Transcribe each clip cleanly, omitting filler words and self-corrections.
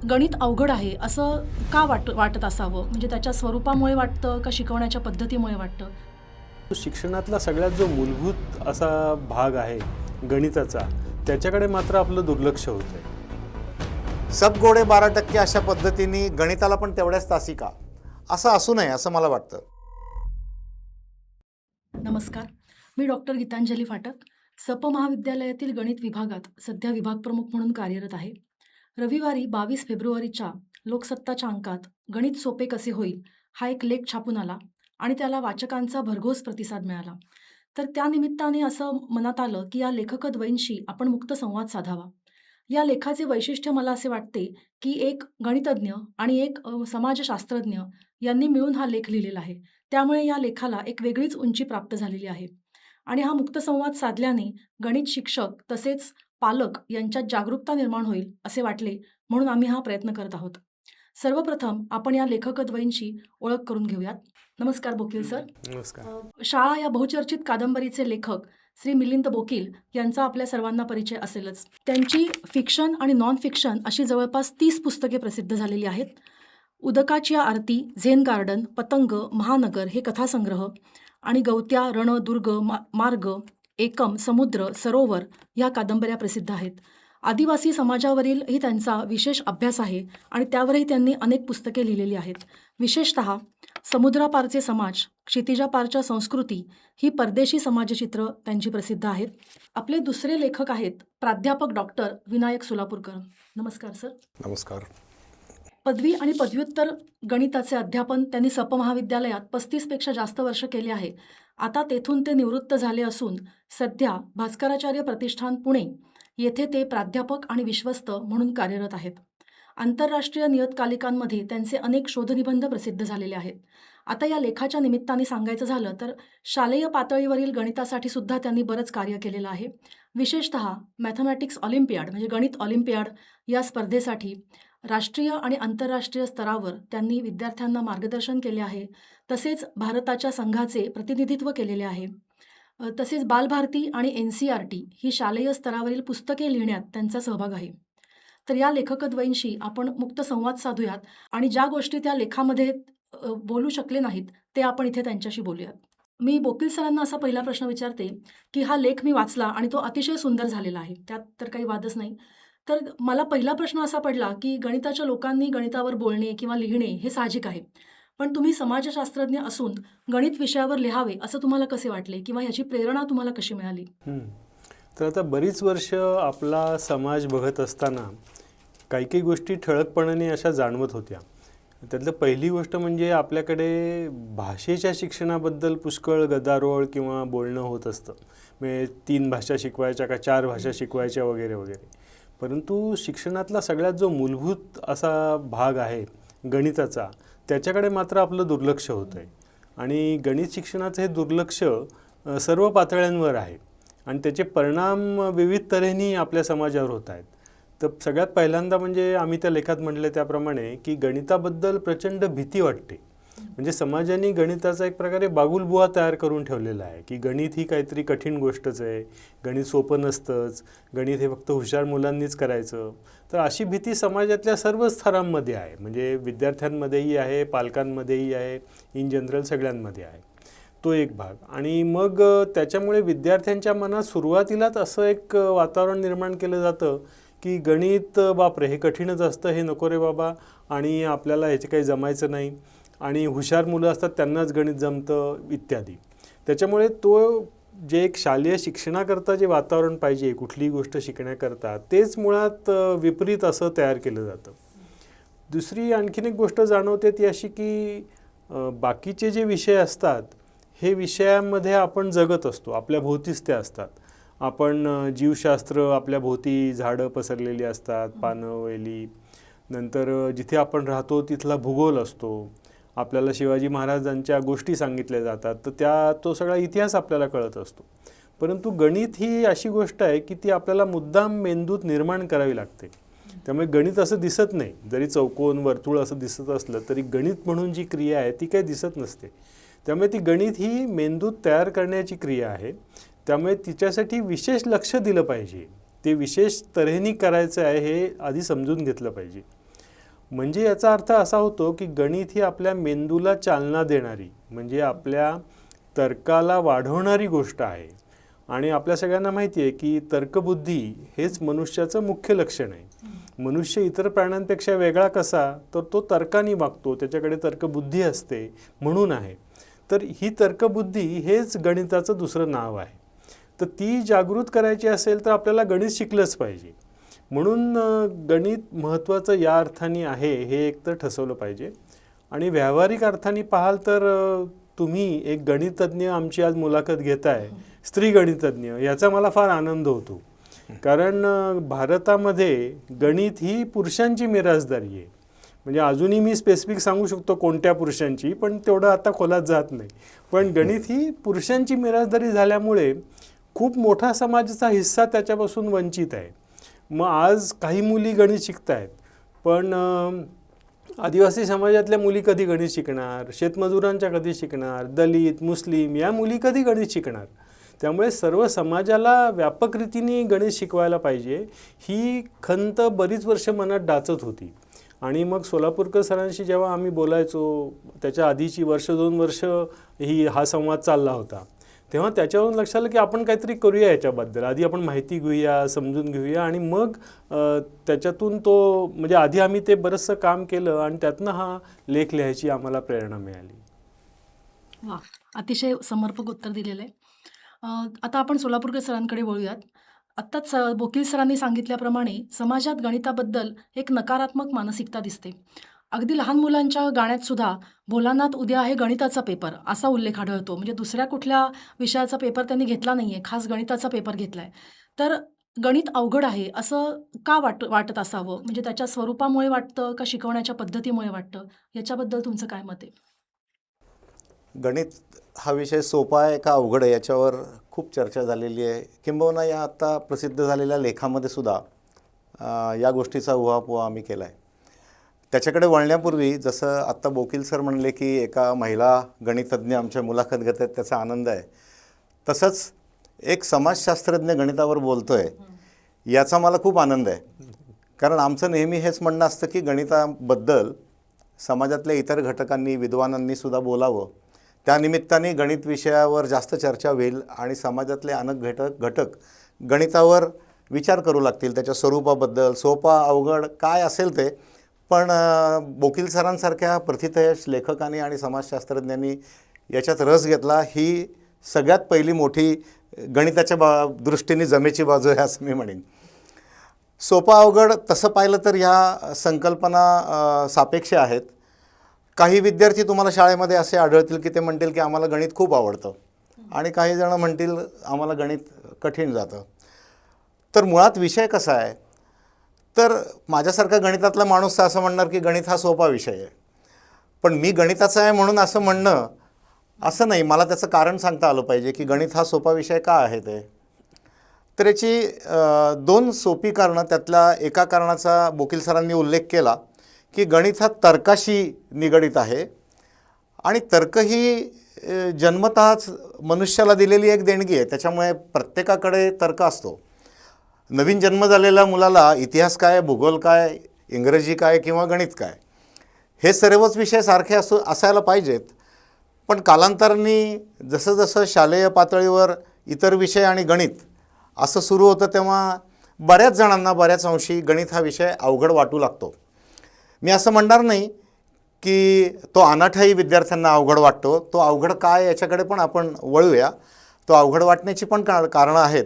गणित अवघड आहे असं का वाटत असावं? म्हणजे त्याच्या स्वरूपामुळे वाटतं का शिकवण्याच्या पद्धतीमुळे वाटतं? शिक्षणातला सगळ्यात जो मूलभूत असा भाग आहे गणिताचा, त्याच्याकडे मात्र आपलं दुर्लक्ष होतंय. सब गोडे 12% अशा पद्धतीने गणिताला पण तेवढ्याच तासी का असं असू नये असं मला वाटतं. नमस्कार, मी डॉक्टर गीतांजली फाटक, सप महाविद्यालयातील गणित विभागात सध्या विभाग प्रमुख म्हणून कार्यरत आहे. रविवारी 22 फेब्रुवारीच्या लोकसत्ताच्या अंकात गणित सोपे कसे होईल हा एक लेख छापून आला आणि त्याला वाचकांचा भरघोस प्रतिसाद मिळाला. तर त्या निमित्ताने असं मनात आलं की या लेखकद्वयींशी आपण मुक्त संवाद साधावा. या लेखाचे वैशिष्ट्य मला असे वाटते की एक गणितज्ञ आणि एक समाजशास्त्रज्ञ यांनी मिळून हा लेख लिहिलेला आहे. त्यामुळे या लेखाला एक वेगळीच उंची प्राप्त झालेली आहे आणि हा मुक्त संवाद साधल्याने गणित शिक्षक तसेच पालक यांच्यात जागरूकता निर्माण होईल असे वाटले, म्हणून आम्ही हा प्रयत्न करत आहोत. सर्वप्रथम आपण या लेखकद्वयींची ओळख करून घेऊयात. नमस्कार बोकील सर. नमस्कार. शाळा या बहुचर्चित कादंबरीचे लेखक श्री मिलिंद बोकील यांचा आपल्या सर्वांना परिचय असेलच. त्यांची फिक्शन आणि नॉन फिक्शन अशी जवळपास 30 पुस्तके प्रसिद्ध झालेली आहेत. उदकाची आरती, झेन गार्डन, पतंग, महानगर हे कथासंग्रह आणि गवत्या, रण, दुर्ग, मार्ग, एकम, समुद्र, सरोवर ह्या कादंबऱ्या प्रसिद्ध आहेत. आदिवासी समाजावरीलही त्यांचा विशेष अभ्यास आहे आणि त्यावरही त्यांनी अनेक पुस्तके लिहिलेली आहेत. विशेषतः समुद्रापारचे समाज, क्षितिजापारच्या संस्कृती ही परदेशी समाजचित्र त्यांची प्रसिद्ध आहेत. आपले दुसरे लेखक आहेत प्राध्यापक डॉक्टर विनायक सोलापूरकर. नमस्कार सर. नमस्कार. पदवी आणि पदव्युत्तर गणिताचे अध्यापन त्यांनी सप महाविद्यालयात 35पेक्षा जास्त वर्ष केले आहे. आता तेथून ते निवृत्त झाले असून सध्या भास्कराचार्य प्रतिष्ठान पुणे येथे ते प्राध्यापक आणि विश्वस्त म्हणून कार्यरत आहेत. आंतरराष्ट्रीय नियतकालिकांमध्ये त्यांचे अनेक शोधनिबंध प्रसिद्ध झालेले आहेत. आता या लेखाच्या निमित्ताने सांगायचं झालं तर शालेय पातळीवरील गणितासाठी सुद्धा त्यांनी बरंच कार्य केलेलं आहे. विशेषतः मॅथमॅटिक्स ऑलिम्पियाड म्हणजे गणित ऑलिम्पियाड या स्पर्धेसाठी राष्ट्रीय आणि आंतरराष्ट्रीय स्तरावर त्यांनी विद्यार्थ्यांना मार्गदर्शन केले आहे. तसेच भारताच्या संघाचे प्रतिनिधित्व केलेले आहे. तसेच बालभारती आणि NCERT ही शालेय स्तरावरील पुस्तके लिहिण्यात त्यांचा सहभाग आहे. तर या लेखकद्वयींशी आपण मुक्त संवाद साधूयात आणि ज्या गोष्टी त्या लेखामध्ये बोलू शकले नाहीत ते आपण इथे त्यांच्याशी बोलूयात. मी बोकील सरांना असा पहिला प्रश्न विचारते की हा लेख मी वाचला आणि तो अतिशय सुंदर झालेला आहे, त्यात तर काही वादच नाही. तर मला पहिला प्रश्न असा पडला की गणिताच्या लोकांनी गणितावर बोलणे किंवा लिहिणे हे साहजिक आहे, पण तुम्ही समाजशास्त्रज्ञ असून गणित विषयावर लिहावे असं तुम्हाला कसे वाटले किंवा ह्याची प्रेरणा तुम्हाला कशी मिळाली? तर आता बरीच वर्ष आपला समाज बघत असताना काही काही गोष्टी ठळकपणाने अशा जाणवत होत्या. त्यातलं पहिली गोष्ट म्हणजे आपल्याकडे भाषेच्या शिक्षणाबद्दल पुष्कळ गदारोळ किंवा बोलणं होत असतं. म्हणजे 3 भाषा शिकवायच्या का 4 भाषा शिकवायच्या वगैरे वगैरे. परंतु शिक्षणातला सगळ्यात जो मूलभूत असा भाग आहे गणिताचा, त्याच्याकडे मात्र आपलं दुर्लक्ष होतं आहे. आणि गणित शिक्षणाचं हे दुर्लक्ष सर्व पातळ्यांवर आहे आणि त्याचे परिणाम विविध तऱ्हेने आपल्या समाजावर होत आहेत. तर सगळ्यात पहिल्यांदा म्हणजे आम्ही त्या लेखात म्हटलं त्याप्रमाणे की गणिताबद्दल प्रचंड भीती वाटते. म्हणजे समाजाने गणिताचा एक प्रकारे बागुलबुवा तयार करून ठेवलेला आहे की गणित ही काहीतरी कठीण गोष्टच आहे, गणित सोपं नसतंच, गणित हे फक्त हुशार मुलांनीच करायचं. तर अशी भीती समाजातल्या सर्व स्तरांमध्ये आहे. म्हणजे विद्यार्थ्यांमध्येही आहे, पालकांमध्येही आहे, इन जनरल सगळ्यांमध्ये आहे. तो एक भाग. आणि मग त्याच्यामुळे विद्यार्थ्यांच्या मनात सुरुवातीलाच असं एक वातावरण निर्माण केलं जातं की गणित बापरे हे कठीणच असतं, हे नको रे बाबा, आणि आपल्याला ह्याचे काही जमायचं नाही, आणि हुशार मुलं असतात त्यांनाच गणित जमतं इत्यादी. त्याच्यामुळे तो जे एक शालेय शिक्षणाकरता जे वातावरण पाहिजे कुठलीही गोष्ट शिकण्याकरता, तेच मुळात विपरीत असं तयार केलं जातं. दुसरी आणखीन एक गोष्ट जाणवते ती अशी की बाकीचे जे विषय असतात हे विषयामध्ये आपण जगत असतो, आपल्या भोवतीच ते असतात. आपण जीवशास्त्र, आपल्या भोवती झाडं पसरलेली असतात, पानं, वेली. नंतर जिथे आपण राहतो तिथला भूगोल असतो, आपल्याला शिवाजी महाराजांच्या गोष्टी सांगितल्या जातात, तर तो सगळा इतिहास आपल्याला कळत असतो. परंतु गणित ही अशी गोष्ट आहे की ती आपल्याला मुद्दाम मेंदूत निर्माण करावी लागते. त्यामुळे गणित असं दिसत नाही, जरी चौकोन वर्तुळ असं दिसत असलं तरी गणित म्हणून जी क्रिया आहे ती काही दिसत नसते. त्यामुळे ती गणित ही मेंदूत तयार करण्याची क्रिया आहे. त्यामुळे तिच्यासाठी विशेष लक्ष दिलं पाहिजे, ते विशेष तऱ्हेने करायचं आहे हे आधी समजून घेतलं पाहिजे. म्हणजे याचा अर्थ असा होतो की गणित ही आपल्या मेंदूला चालना देणारी, म्हणजे आपल्या तर्काला वाढवणारी गोष्ट आहे. आणि आपल्या सगळ्यांना माहिती आहे की तर्कबुद्धी हेच मनुष्याचं मुख्य लक्षण आहे. मनुष्य इतर प्राण्यांपेक्षा वेगळा कसा, तर तो तर्काने वागतो, त्याच्याकडे तर्कबुद्धी असते म्हणून आहे. तर ही तर्कबुद्धी हेच गणिताचं दुसरं नाव आहे. तर ती जागृत करायची असेल तर आपल्याला गणित शिकलंच पाहिजे. म्हणून गणित महत्त्वाचं या अर्थाने आहे हे एकतर ठसवलं पाहिजे. आणि व्यावहारिक अर्थाने पाहाल तर तुम्ही एक गणितज्ञ आमची आज मुलाखत घेताय, स्त्री गणितज्ञ, याचा मला फार आनंद होतो. कारण भारतामध्ये गणित ही पुरुषांची मिरासदारी आहे. म्हणजे अजूनही मी स्पेसिफिक सांगू शकतो कोणत्या पुरुषांची, पण तेवढं आता खोलात जात नाही. पण गणित ही पुरुषांची मिरासदारी झाल्यामुळे खूप मोठा समाजाचा हिस्सा त्याच्यापासून वंचित आहे. मग आज काही मुली गणित शिकत आहेत, पण आदिवासी समाजातल्या मुली कधी गणित शिकणार, शेतमजुरांच्या कधी शिकणार, दलित, मुस्लिम या मुली कधी गणित शिकणार. त्यामुळे सर्व समाजाला व्यापक रीतीने गणित शिकवायला पाहिजे ही खंत बरीच वर्ष मनात डाचत होती. आणि मग सोलापूरकर सरांशी जेव्हा आम्ही बोलायचो, त्याच्या आधीची वर्ष 2 वर्ष हा संवाद चालला होता, तेव्हा त्याच्यावरून लक्षात आलं की आपण काहीतरी करूया याच्याबद्दल. आधी आपण माहिती घेऊया, समजून घेऊया आणि मग त्याच्यातून तो म्हणजे आधी आम्ही ते बरंचसं काम केलं आणि त्यातनं हा लेख लिहायची आम्हाला प्रेरणा मिळाली. वा, अतिशय समर्पक उत्तर दिलेलं आहे. आता आपण सोलापूरकर सरांकडे वळूयात. आत्ताच बोकील सरांनी सांगितल्याप्रमाणे समाजात गणिताबद्दल एक नकारात्मक मानसिकता दिसते. अगदी लहान मुलांच्या गाण्यात सुद्धा भोलानाथ उद्या आहे गणिताचा पेपर असा उल्लेख आढळतो. म्हणजे दुसऱ्या कुठल्या विषयाचा पेपर त्यांनी घेतला नाही आहे, खास गणिताचा पेपर घेतला आहे. तर गणित अवघड आहे असं का वाटत असावं? म्हणजे त्याच्या स्वरूपामुळे वाटतं का शिकवण्याच्या पद्धतीमुळे वाटतं? याच्याबद्दल तुमचं काय मत आहे? गणित हा विषय सोपा आहे का अवघड आहे याच्यावर खूप चर्चा झालेली आहे. किंबहुना या आत्ता प्रसिद्ध झालेल्या लेखामध्ये सुद्धा या गोष्टीचा उहापोह आम्ही केला आहे. त्याच्याकडे वळण्यापूर्वी जसं आत्ता बोकील सर म्हणले की एका महिला गणितज्ञ आमच्या मुलाखत घेत आहेत, त्याचा आनंद आहे. तसंच एक समाजशास्त्रज्ञ गणितावर बोलतो आहे याचा मला खूप आनंद आहे. कारण आमचं नेहमी हेच म्हणणं असतं की गणिताबद्दल समाजातल्या इतर घटकांनी, विद्वानांनी सुद्धा बोलावं. त्यानिमित्ताने गणित विषयावर जास्त चर्चा होईल आणि समाजातले अनेक घटक गणितावर विचार करू लागतील, त्याच्या स्वरूपाबद्दल, सोपा अवघड काय असेल ते. पण बोकील सरांसारख्या प्रथितयश लेखकांनी आणि समाजशास्त्रज्ञांनी याच्यात रस घेतला ही सगळ्यात पहिली मोठी गणिताच्या दृष्टीने जमेची बाजू आहे असं मी म्हणेन. सोपा अवघड तसं पाहिलं तर ह्या संकल्पना सापेक्ष आहेत. काही विद्यार्थी तुम्हाला शाळेमध्ये असे आढळतील की ते म्हणतील की आम्हाला गणित खूप आवडतं आणि काही जण म्हणतील आम्हाला गणित कठीण जातं. तर मुळात विषय कसा आहे, तर माझ्यासारखा गणितातला माणूस तर असं म्हणणार की गणित हा सोपा विषय आहे. पण मी गणिताचा आहे म्हणून असं म्हणणं असं नाही. मला त्याचं कारण सांगता आलं पाहिजे की गणित हा सोपा विषय का आहे ते. तर याची 2 सोपी कारणं, त्यातल्या एका कारणाचा बोकील सरांनी उल्लेख केला की गणित हा तर्काशी निगडीत आहे आणि तर्क ही जन्मतःच मनुष्याला दिलेली एक देणगी आहे. त्याच्यामुळे प्रत्येकाकडे तर्क असतो. नवीन जन्म झालेल्या मुलाला इतिहास काय, भूगोल काय, इंग्रजी काय किंवा गणित काय हे सर्वच विषय सारखे असायला पाहिजेत. पण कालांतराने जसं जसं शालेय पातळीवर इतर विषय आणि गणित असं सुरू होतं तेव्हा बऱ्याच जणांना बऱ्याच अंशी गणित हा विषय अवघड वाटू लागतो. मी असं म्हणणार नाही की तो अनाठाई विद्यार्थ्यांना अवघड वाटतो. तो अवघड काय याच्याकडे पण आपण वळूया. तो अवघड वाटण्याची पण कारणं आहेत.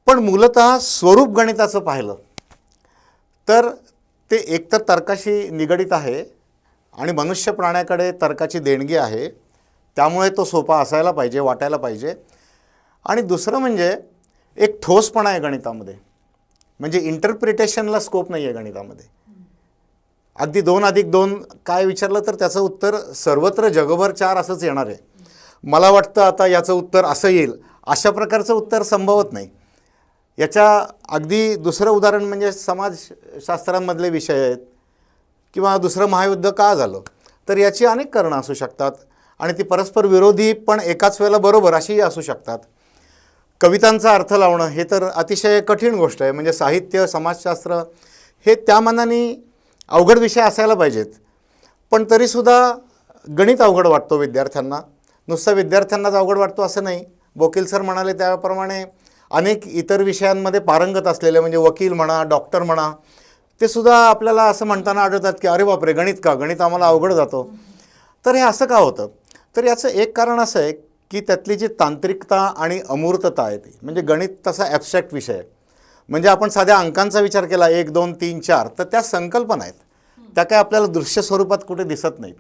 पण मूलतः स्वरूप गणिताचं पाहिलं तर ते एकतर तर्काशी निगडीत आहे आणि मनुष्य प्राण्याकडे तर्काची देणगी आहे, त्यामुळे तो सोपा असायला पाहिजे, वाटायला पाहिजे. आणि दुसरं म्हणजे एक ठोसपणा आहे गणितामध्ये. म्हणजे इंटरप्रिटेशनला स्कोप नाही आहे गणितामध्ये. अगदी 2+2 काय विचारलं तर त्याचं उत्तर सर्वत्र जगभर 4 असंच येणार आहे. मला वाटतं आता याचं उत्तर असं येईल अशा प्रकारचं उत्तर संभवत नाही. याच्या अगदी दुसरं उदाहरण म्हणजे समाजशास्त्रांमधले विषय आहेत किंवा दुसरं महायुद्ध का झालं, तर याची अनेक कारणं असू शकतात आणि ती परस्पर विरोधी पण एकाच वेळेला बरोबर अशीही असू शकतात. कवितांचा अर्थ लावणं हे तर अतिशय कठीण गोष्ट आहे. म्हणजे साहित्य, समाजशास्त्र हे त्या मानाने अवघड विषय असायला पाहिजेत, पण तरीसुद्धा गणित अवघड वाटतो विद्यार्थ्यांना. नुसता विद्यार्थ्यांनाच अवघड वाटतो असं नाही. वकील सर म्हणाले त्याप्रमाणे अनेक इतर विषयांमध्ये पारंगत असलेले म्हणजे वकील म्हणा, डॉक्टर म्हणा, ते सुद्धा आपल्याला असं म्हणताना आढळतात की अरे बापरे, गणित आम्हाला अवघड जातो. तर हे असं का होतं? तर याचं एक कारण असं आहे की त्यातली जी तांत्रिकता आणि अमूर्तता आहे ती, म्हणजे गणित तसा ॲबस्ट्रॅक्ट विषय आहे. म्हणजे आपण साध्या अंकांचा विचार केला 1, 2, 3, 4, तर त्या संकल्पना आहेत, त्या काय आपल्याला दृश्य स्वरूपात कुठे दिसत नाहीत.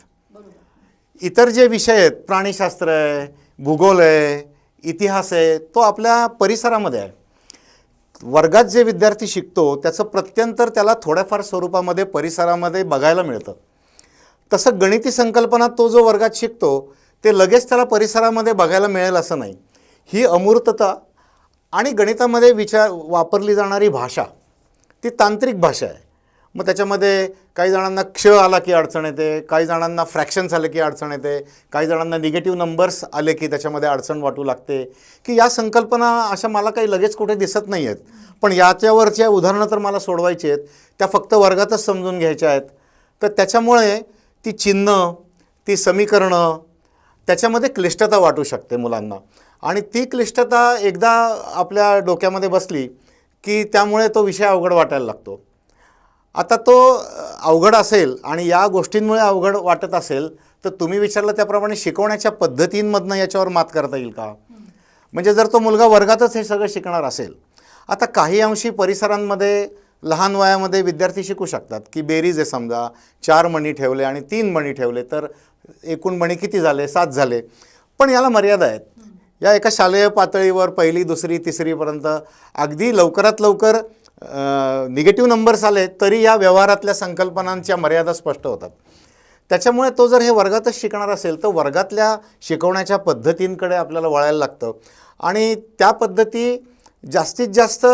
इतर जे विषय आहेत, प्राणीशास्त्र आहे, भूगोल आहे, इतिहास आहे, तो आपल्या परिसरामध्ये आहे. वर्गात जे विद्यार्थी शिकतो त्याचं प्रत्यंतर त्याला थोड्याफार स्वरूपामध्ये परिसरामध्ये बघायला मिळतं. तसं गणिती संकल्पना तो जो वर्गात शिकतो ते लगेच त्याला परिसरामध्ये बघायला मिळेल असं नाही. ही अमूर्तता आणि गणितामध्ये वापरली जाणारी भाषा ती तांत्रिक भाषा आहे. मग त्याच्यामध्ये काही जणांना क्ष आला की अडचण येते, काही जणांना फ्रॅक्शन्स आले की अडचण येते, काही जणांना निगेटिव्ह नंबर्स आले की त्याच्यामध्ये अडचण वाटू लागते की या संकल्पना अशा मला काही लगेच कुठे दिसत नाही आहेत, पण याच्यावरच्या उदाहरणं तर मला सोडवायची आहेत, त्या फक्त वर्गातच समजून घ्यायच्या आहेत. तर त्याच्यामुळे ती चिन्ह, ती समीकरणं, त्याच्यामध्ये क्लिष्टता वाटू शकते मुलांना. आणि ती क्लिष्टता एकदा आपल्या डोक्यामध्ये बसली की त्यामुळे तो विषय अवघड वाटायला लागतो. आता तो अवघड असेल आणि या गोष्टींमुळे अवघड वाटत असेल तर तुम्ही विचारलं त्याप्रमाणे शिकवण्याच्या पद्धतींमधनं याच्यावर मात करता येईल का? म्हणजे जर तो मुलगा वर्गातच हे सगळं शिकणार असेल, आता काही अंशी परिसरांमध्ये लहान वयामध्ये विद्यार्थी शिकू शकतात की बेरीज आहे, समजा 4 मणी ठेवले आणि 3 मणी ठेवले तर एकूण मणी किती झाले? 7 झाले. पण याला मर्यादा आहेत. या एका शालेय पातळीवर 1ली, 2री, 3रीपर्यंत अगदी लवकरात लवकर निगेटिव्ह नंबर्स आले तरी या व्यवहारातल्या संकल्पनांच्या मर्यादा स्पष्ट होतात. त्याच्यामुळे तो जर हे वर्गातच शिकणार असेल तर वर्गातल्या शिकवण्याच्या पद्धतींकडे आपल्याला वळायला लागतं आणि त्या पद्धती जास्तीत जास्त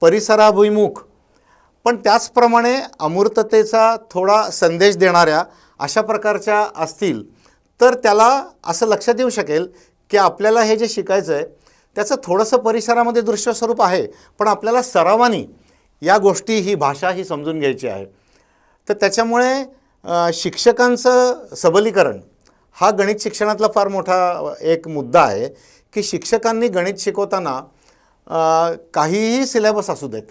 परिसराभिमुख पण त्याचप्रमाणे अमूर्ततेचा थोडा संदेश देणाऱ्या अशा प्रकारच्या असतील तर त्याला असं लक्षात येऊ शकेल की आपल्याला हे जे शिकायचं आहे त्याचं थोडंसं परिसरामध्ये दृश्य स्वरूप आहे, पण आपल्याला सरावानी या गोष्टी, ही भाषा ही समजून घ्यायची आहे. तर त्याच्यामुळे शिक्षकांचं सबलीकरण हा गणित शिक्षणातला फार मोठा एक मुद्दा आहे की शिक्षकांनी गणित शिकवताना काहीही सिलेबस असू देत,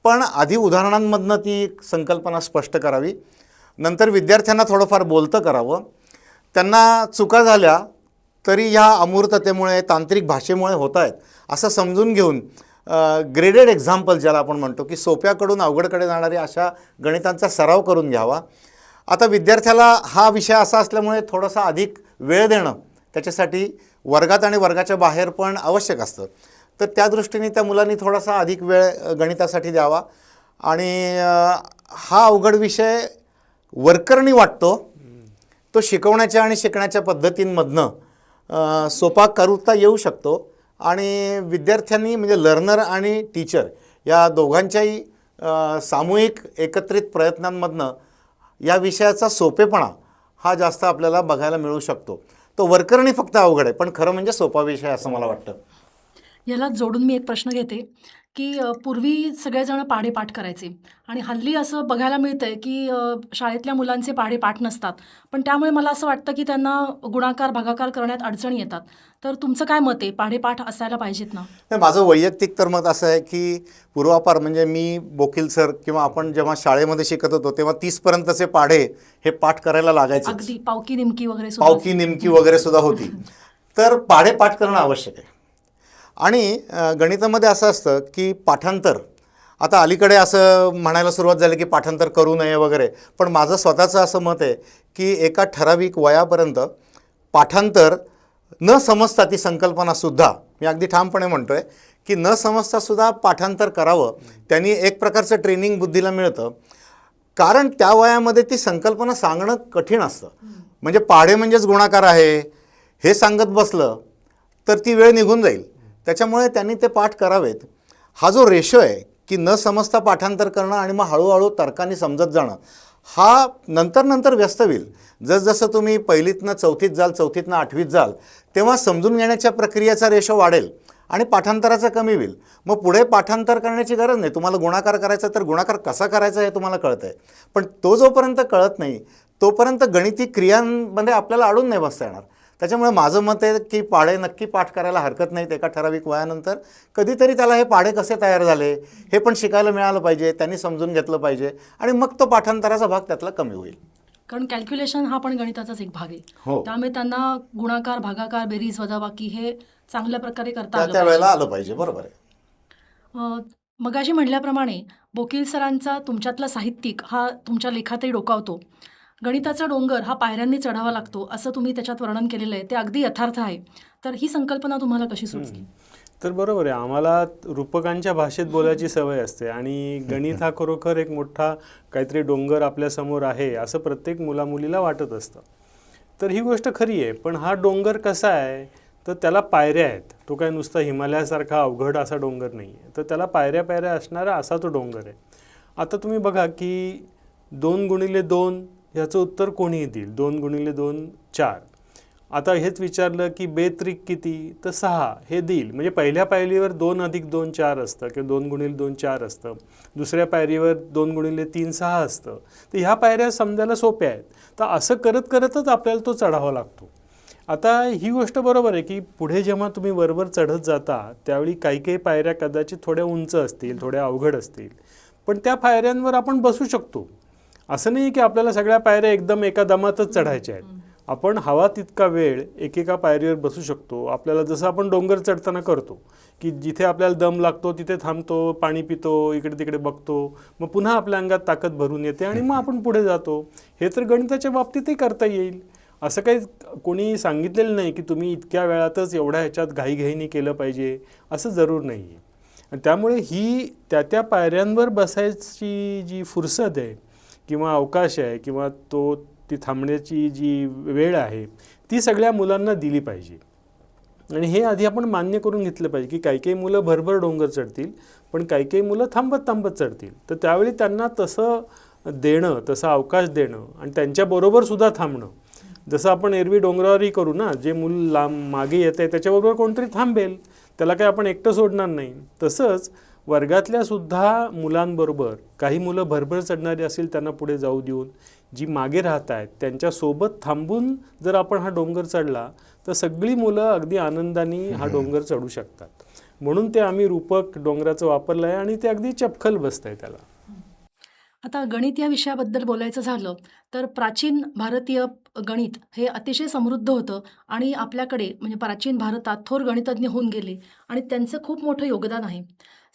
पण आधी उदाहरणांमधनं ती संकल्पना स्पष्ट करावी, नंतर विद्यार्थ्यांना थोडंफार बोलतं करावं. त्यांना चुका झाल्या तरी ह्या अमूर्ततेमुळे, तांत्रिक भाषेमुळे होत आहेत असं समजून घेऊन ग्रेडेड एक्झाम्पल ज्याला आपण म्हणतो की सोप्याकडून अवघडकडे जाणारे अशा गणितांचा सराव करून घ्यावा. आता विद्यार्थ्याला हा विषय असा असल्यामुळे थोडासा अधिक वेळ देणं त्याच्यासाठी वर्गात आणि वर्गाच्या बाहेर पण आवश्यक असतं. तर त्या दृष्टीने त्या मुलांनी थोडासा अधिक वेळ गणितासाठी द्यावा आणि हा अवघड विषय वरकरणी वाटतो तो शिकवण्याच्या आणि शिकण्याच्या पद्धतींमधनं सोपा करता येऊ शकतो आणि विद्यार्थ्यांनी म्हणजे लर्नर आणि टीचर या दोघांच्याही सामूहिक एकत्रित प्रयत्नांमधनं या विषयाचा सोपेपणा हा जास्त आपल्याला बघायला मिळू शकतो. तो वरकरणी फक्त अवघड आहे, पण खरं म्हणजे सोपा विषय असं मला वाटतं. याला जोडून मी एक प्रश्न घेते की पूर्वी सगळेजण पाढे पाठ करायचे आणि हल्ली असं बघायला मिळतंय की शाळेतल्या मुलांचे पाढे पाठ नसतात, पण त्यामुळे मला असं वाटतं की त्यांना गुणाकार भागाकार करण्यात अडचणी येतात. तर तुमचं काय मत आहे, पाढे पाठ असायला पाहिजेत ना? नाही, माझं वैयक्तिक तर मत असं आहे की पूर्वापार म्हणजे मी, बोकील सर किंवा आपण जेव्हा शाळेमध्ये शिकत होतो तेव्हा 30पर्यंतचे पाढे हे पाठ करायला लागायचे. अगदी पावकी निमकी वगैरे सुद्धा पावकी निमकी वगैरे सुद्धा होती. तर पाढे पाठ करणं आवश्यक आहे. आणि गणितामध्ये असं असतं की पाठांतर, आता अलीकडे असं म्हणायला सुरुवात झाली की पाठांतर करू नये वगैरे, पण माझं स्वतःचं असं मत आहे की एका ठराविक वयापर्यंत पाठांतर न समजता ती संकल्पनासुद्धा, मी अगदी ठामपणे म्हणतो आहे की न समजतासुद्धा पाठांतर करावं. त्यांनी एक प्रकारचं ट्रेनिंग बुद्धीला मिळतं, कारण त्या वयामध्ये ती संकल्पना सांगणं कठीण असतं. म्हणजे पाढे म्हणजेच गुणाकार आहे हे सांगत बसलं तर ती वेळ निघून जाईल. त्याच्यामुळे त्यांनी ते पाठ करावेत. हा जो रेशो आहे की न समजता पाठांतर करणं आणि मग हळूहळू तर्काने समजत जाणं, हा नंतर व्यस्त होईल. जसजसं तुम्ही 1लीतनं 4थीत जाल, 4थीतनं 8वीत जाल, तेव्हा समजून घेण्याच्या प्रक्रियेचा रेशो वाढेल आणि पाठांतराचं कमी होईल. मग पुढे पाठांतर करण्याची गरज नाही. तुम्हाला गुणाकार करायचा तर गुणाकार कसा करायचा हे तुम्हाला कळतं आहे, पण तो जोपर्यंत कळत नाही तोपर्यंत गणिती क्रियांमध्ये आपल्याला अडून नाही बसता येणार. त्याच्यामुळे माझं मत आहे की पाढे नक्की पाठ करायला हरकत नाहीत. एका ठराविक वयानंतर कधीतरी त्याला हे पाढे कसे तयार झाले हे पण शिकायला मिळालं पाहिजे, त्यांनी समजून घेतलं पाहिजे आणि मग तो पाठांतराचा भाग त्यातला कमी होईल. कारण कॅल्क्युलेशन हा पण गणिताचाच एक भाग आहे. हो. त्यामुळे त्यांना गुणाकार, भागाकार, बेरीज, वजाबाकी हे चांगल्या प्रकारे करता आलं त्यावेळेला पाहिजे. आलं पाहिजे. बरोबर आहे. मगाशी म्हटल्याप्रमाणे बोकील सरांचा तुमच्यातला साहित्यिक हा तुमच्या लेखातही डोकावतो. गणिताचा डोंगर हा पायऱ्यांनी चढावा लागतो असं तुम्ही त्याच्यात वर्णन केलेलं आहे, ते अगदी यथार्थ आहे. तर ही संकल्पना तुम्हाला कशी सुचली? तर बरोबर आहे, आम्हाला रूपकांच्या भाषेत बोलायची सवय असते आणि गणित हा खरोखर एक मोठा काहीतरी डोंगर आपल्यासमोर आहे असं प्रत्येक मुलामुलीला वाटत असतं. तर ही गोष्ट खरी आहे, पण हा डोंगर कसा आहे तर त्याला पायऱ्या आहेत. तो काय नुसता हिमालयासारखा अवघड असा डोंगर नाही आहे, तर त्याला पायऱ्या पायऱ्या असणारा असा तो डोंगर आहे. आता तुम्ही बघा की 2x2 ह्याचं उत्तर कोणीही देईल. 2x2 4. आता हेच विचारलं की बेत्रिक किती तर 6 हे देईल. म्हणजे पहिल्या पायरीवर 2 + 2 4 असतं किंवा 2x2 4 असतं. दुसऱ्या पायरीवर 2x3 6 असतं. तर ह्या पायऱ्या समजायला सोप्या आहेत. तर असं करत करतच आपल्याला तो चढावा लागतो. आता ही गोष्ट बरोबर आहे की पुढे जेव्हा तुम्ही वरवर चढत जाता त्यावेळी काही काही पायऱ्या कदाचित थोड्या उंच असतील, थोड्या अवघड असतील, पण त्या पायऱ्यांवर आपण बसू शकतो. असं नाही की आपल्याला सगळ्या पायऱ्या एकदम एका दमातच चढायच्या आहेत. आपण हवा तितका वेळ एकेका पायरीवर बसू शकतो. आपल्याला जसं आपण डोंगर चढताना करतो की जिथे आपल्याला दम लागतो तिथे थांबतो, पाणी पितो, इकडे तिकडे बघतो, मग पुन्हा आपल्या अंगात ताकद भरून येते आणि मग आपण पुढे जातो. हे तर गणिताच्या बाबतीतही करता येईल. असं काही कोणी सांगितलेलं नाही की तुम्ही इतक्या वेळातच एवढ्या ह्याच्यात घाईघाईने केलं पाहिजे, असं जरूर नाही आहे. आणि त्यामुळे ही त्या पायऱ्यांवर बसायची जी फुरसत आहे किंवा अवकाश आहे किंवा ती थांबण्याची जी वेळ आहे ती सगळ्या मुलांना दिली पाहिजे. आणि हे आधी आपण मान्य करून घेतलं पाहिजे की काही काही मुलं भरभर डोंगर चढतील, पण काही काही मुलं थांबत थांबत चढतील. तर त्यावेळी त्यांना तसं देणं, तसा अवकाश देणं आणि त्यांच्याबरोबरसुद्धा थांबणं. जसं आपण एरवी डोंगरावरही करू ना, जे मूल लांब मागे येत आहे त्याच्याबरोबर कोणतरी थांबेल, त्याला काही आपण एकटं सोडणार नाही. तसंच वर्गातल्या सुद्धा मुलांबरोबर काही मुलं भरभर चढणारी असतील त्यांना पुढे जाऊ देऊन, जी मागे राहत आहेत त्यांच्यासोबत थांबून जर आपण हा डोंगर चढला तर सगळी मुलं अगदी आनंदाने हा डोंगर चढू शकतात. म्हणून ते आम्ही रूपक डोंगराचं वापरलं आहे आणि ते अगदी चपखल बसतं आहे त्याला. आता गणित या विषयाबद्दल बोलायचं झालं तर प्राचीन भारतीय गणित हे अतिशय समृद्ध होतं आणि आपल्याकडे म्हणजे प्राचीन भारतात थोर गणितज्ञ होऊन गेले आणि त्यांचं खूप मोठं योगदान आहे.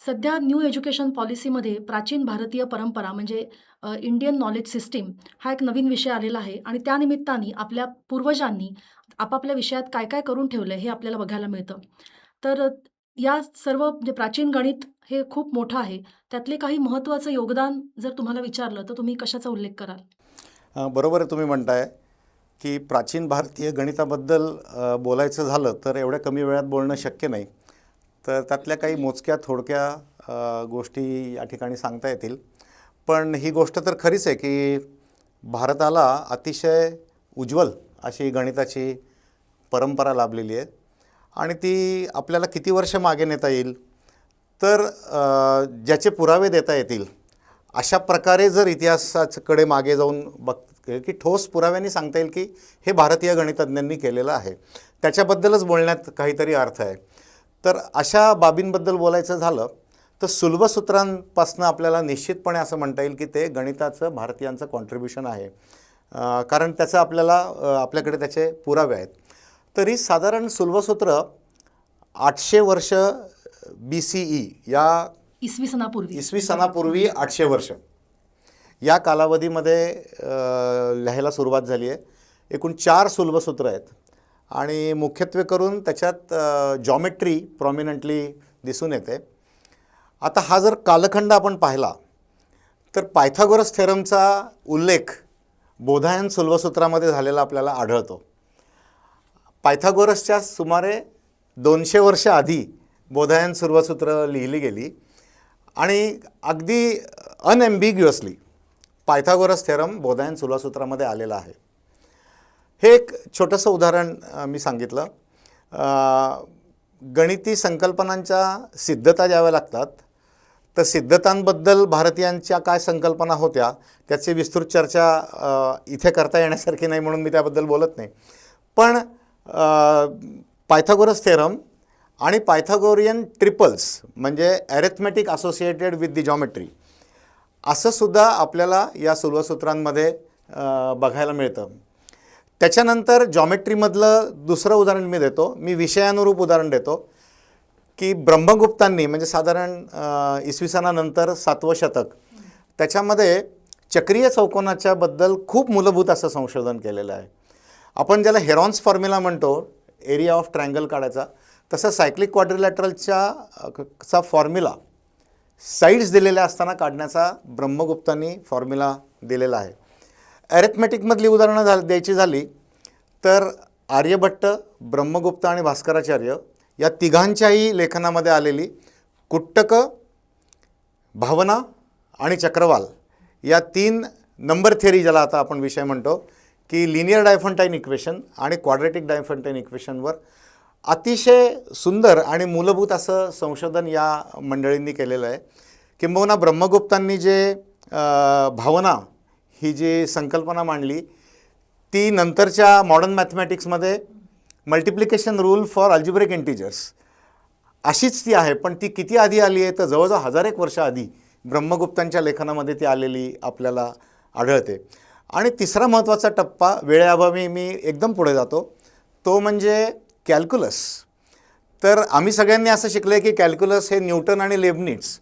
सध्या न्यू एज्युकेशन पॉलिसीमध्ये प्राचीन भारतीय परंपरा म्हणजे इंडियन नॉलेज सिस्टीम हा एक नवीन विषय आलेला आहे आणि त्यानिमित्ताने आपल्या पूर्वजांनी आपापल्या विषयात काय काय करून ठेवलं हे आपल्याला बघायला मिळतं. तर या सर्व म्हणजे प्राचीन गणित हे खूप मोठं आहे. त्यातले काही महत्त्वाचं योगदान जर तुम्हाला विचारलं तर तुम्ही कशाचा उल्लेख कराल? बरोबर आहे, तुम्ही म्हणताय की प्राचीन भारतीय गणिताबद्दल बोलायचं झालं तर एवढ्या कमी वेळात बोलणं शक्य नाही. तर त्यातल्या काही मोजक्या थोडक्या गोष्टी या ठिकाणी सांगता येतील. पण ही गोष्ट तर खरीच आहे की भारताला अतिशय उज्ज्वल अशी गणिताची परंपरा लाभलेली आहे आणि ती आपल्याला किती वर्ष मागे नेता येईल तर ज्याचे पुरावे देता येतील अशा प्रकारे जर इतिहासाकडे मागे जाऊन की ठोस पुराव्यांनी सांगता येईल की हे भारतीय गणितज्ञांनी केलेलं आहे, त्याच्याबद्दलच बोलण्यात काहीतरी अर्थ आहे. तर अशा बाबींबद्दल बोलायचं झालं तर सुलभ सूत्रांपासून आपल्याला निश्चितपणे असं म्हणता येईल की ते गणिताचं भारतीयांचं कॉन्ट्रीब्युशन आहे. कारण त्याचं आपल्याकडे त्याचे पुरावे आहेत. तरी साधारण सुलभ सूत्र 800 वर्ष BCE या इसवी सनापूर्वी 800 वर्ष या कालावधीमध्ये लिहायला सुरुवात झाली आहे. एकूण 4 सुलभ सूत्र आहेत आणि मुख्यत्वे करून त्याच्यात जॉमेट्री प्रॉमिनंटली दिसून येते. आता हा जर कालखंड आपण पाहिला तर पायथागोरस थेरमचा उल्लेख बोधायन सुलभ सूत्रामध्ये झालेला आपल्याला आढळतो. पायथागोरसच्या सुमारे 200 वर्ष आधी बोधायन सुलभ सूत्र लिहिली गेली आणि अगदी अनएम्बिग्युअसली पायथागोरस थेरम बोधायन सुलभ सूत्रामध्ये आलेला आहे. हे एक छोटंसं उदाहरण मी सांगितलं. गणिती संकल्पनांच्या सिद्धता द्याव्या लागतात. तर सिद्धतांबद्दल भारतीयांच्या काय संकल्पना होत्या त्याची विस्तृत चर्चा इथे करता येण्यासारखी नाही, म्हणून मी त्याबद्दल बोलत नाही. पण पायथागोरस थेरम आणि पायथागोरियन ट्रिपल्स म्हणजे ॲरिथमेटिक असोसिएटेड विथ दी जॉमेट्री असं सुद्धा आपल्याला या सुलभसूत्रांमध्ये बघायला मिळतं. त्याच्यानंतर जॉमेट्रीमधलं दुसरं उदाहरण मी देतो. मी विषयानुरूप उदाहरण देतो की ब्रह्मगुप्तांनी म्हणजे साधारण इसवी सनानंतर 7वं शतक त्याच्यामध्ये चक्रीय चौकोनाच्या बद्दल खूप मूलभूत असं संशोधन केलेलं आहे. आपण ज्याला हेरॉन्स फॉर्म्युला म्हणतो एरिया ऑफ ट्रायंगल काढायचा, तसं सायक्लिक क्वाड्रिलॅटरलचा फॉर्म्युला साईड्स दिलेल्या असताना काढण्याचा ब्रह्मगुप्तांनी फॉर्म्युला दिलेला आहे. ॲरिथमेटिकमधली उदाहरणं द्यायची झाली तर आर्यभट्ट, ब्रह्मगुप्त आणि भास्कराचार्य या तिघांच्याही लेखनामध्ये आलेली कुट्टक, भावना आणि चक्रवाल या 3 नंबर थिअरी ज्याला आता आपण विषय म्हणतो की लिनियर डायफंटाईन इक्वेशन आणि क्वाड्रेटिक डायफंटाईन इक्वेशनवर अतिशय सुंदर आणि मूलभूत असं संशोधन या मंडळींनी केलेलं आहे. किंबहुना ब्रह्मगुप्तांनी जे भावना ही जी संकल्पना मांडली ती नंतरच्या मॉडर्न मॅथमॅटिक्समध्ये multiplication rule for algebraic integers अशीच ती आहे. पण ती किती आधी आली आहे तर जवळजवळ 1001 वर्ष आधी ब्रह्मगुप्तांच्या लेखनामध्ये ती आलेली आपल्याला आढळते. आणि तिसरा महत्त्वाचा टप्पा वेळेअभावी मी एकदम पुढे जातो तो म्हणजे कॅल्क्युलस. तर आम्ही सगळ्यांनी असं शिकलं आहे की कॅल्क्युलस हे न्यूटन आणि लेबनिट्झ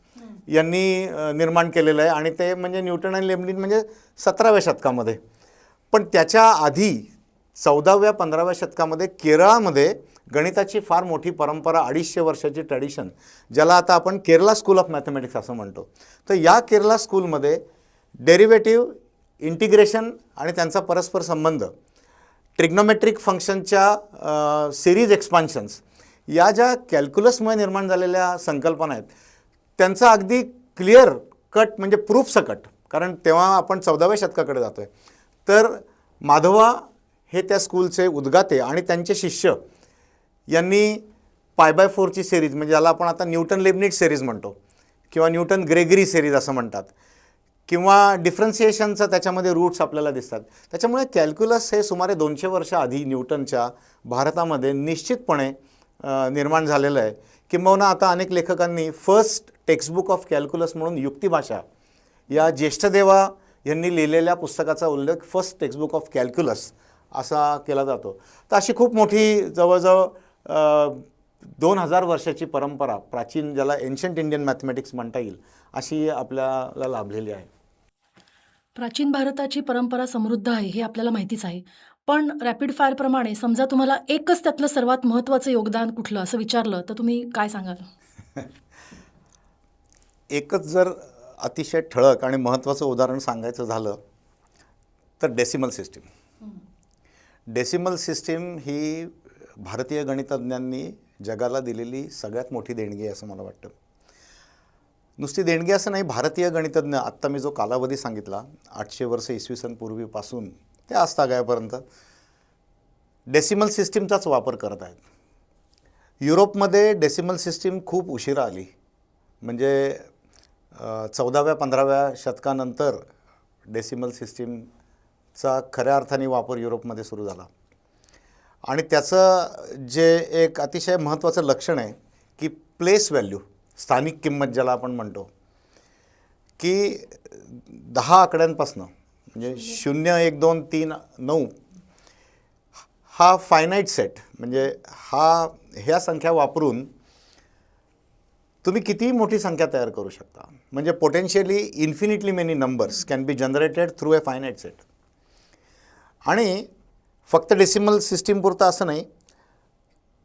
यांनी निर्माण केलेलं आहे आणि ते म्हणजे न्यूटन आणि लेबनिट्झ म्हणजे 17व्या शतकामध्ये. पण त्याच्या आधी 14व्या-15व्या शतकामध्ये केरळामध्ये गणिताची फार मोठी परंपरा 250 वर्षाची ट्रॅडिशन ज्याला आता आपण केरला स्कूल ऑफ मॅथमॅटिक्स असं म्हणतो. तर या केरला स्कूलमध्ये डेरिव्हेटिव्ह, इंटिग्रेशन आणि त्यांचा परस्पर संबंध, ट्रिग्नोमेट्रिक फंक्शनच्या सिरीज एक्सपान्शन्स या ज्या कॅल्क्युलसमुळे निर्माण झालेल्या संकल्पना आहेत त्यांचा अगदी क्लिअर कट म्हणजे प्रूफ सकट, कारण तेव्हा आपण 14व्या शतकाकडे जातो आहे. तर माधवा हे त्या स्कूलचे उद्गाते आणि त्यांचे शिष्य यांनी π/4ची सिरीज म्हणजे ज्याला आपण आता न्यूटन लेबनिट्झ सिरीज म्हणतो किंवा न्यूटन ग्रेगरी सिरीज असं म्हणतात किंवा डिफरन्सिएशनचं त्याच्यामध्ये रूट्स आपल्याला दिसतात. त्याच्यामुळे कॅल्क्युलस हे सुमारे 200 वर्ष आधी न्यूटनच्या भारतामध्ये निश्चितपणे निर्माण झालेलं आहे. किंबहुना आता अनेक लेखकांनी फर्स्ट टेक्स्टबुक ऑफ कॅल्क्युलस म्हणून युक्तिभाषा या ज्येष्ठदेवा यांनी लिहिलेल्या पुस्तकाचा उल्लेख फर्स्ट टेक्स्टबुक ऑफ कॅल्क्युलस असा केला जातो. तर अशी खूप मोठी जवळजवळ 2000 वर्षाची परंपरा प्राचीन ज्याला एन्शंट इंडियन मॅथमॅटिक्स म्हणता येईल अशी आपल्याला लाभलेली आहे. प्राचीन भारताची परंपरा समृद्ध आहे हे आपल्याला माहितीच आहे. पण रॅपिड फायरप्रमाणे समजा तुम्हाला एकच त्यातलं सर्वात महत्त्वाचं योगदान कुठलं असं विचारलं तर तुम्ही काय सांगाल? एकच जर अतिशय ठळक आणि महत्त्वाचं उदाहरण सांगायचं झालं तर डेसिमल सिस्टीम. डेसिमल सिस्टीम ही भारतीय गणितज्ञांनी जगाला दिलेली सगळ्यात मोठी देणगी आहे असं मला वाटतं. नुसती देणगी असं नाही, भारतीय गणितज्ञ आत्ता मी जो कालावधी सांगितला 800 वर्ष इसवी सन पूर्वीपासून ते आजतागायपर्यंत डेसिमल सिस्टीमचाच वापर करत आहेत. युरोपमध्ये डेसिमल सिस्टीम खूप उशिरा आली, म्हणजे 14व्या-15व्या शतकानंतर डेसिमल सिस्टीमचा खऱ्या अर्थाने वापर युरोपमध्ये सुरू झाला. आणि त्याचं जे एक अतिशय महत्त्वाचं लक्षण आहे की प्लेस व्हॅल्यू, स्थानिक किंमत ज्याला आपण म्हणतो, की 10 आकड्यांपासून म्हणजे 0, 1, 2, 3, 9 हा फायनाईट सेट म्हणजे ह्या संख्या वापरून तुम्ही कितीही मोठी संख्या तयार करू शकता. म्हणजे potentially infinitely many numbers can be generated through a finite set. आणि फक्त डेसिमल सिस्टीमपुरतं असं नाही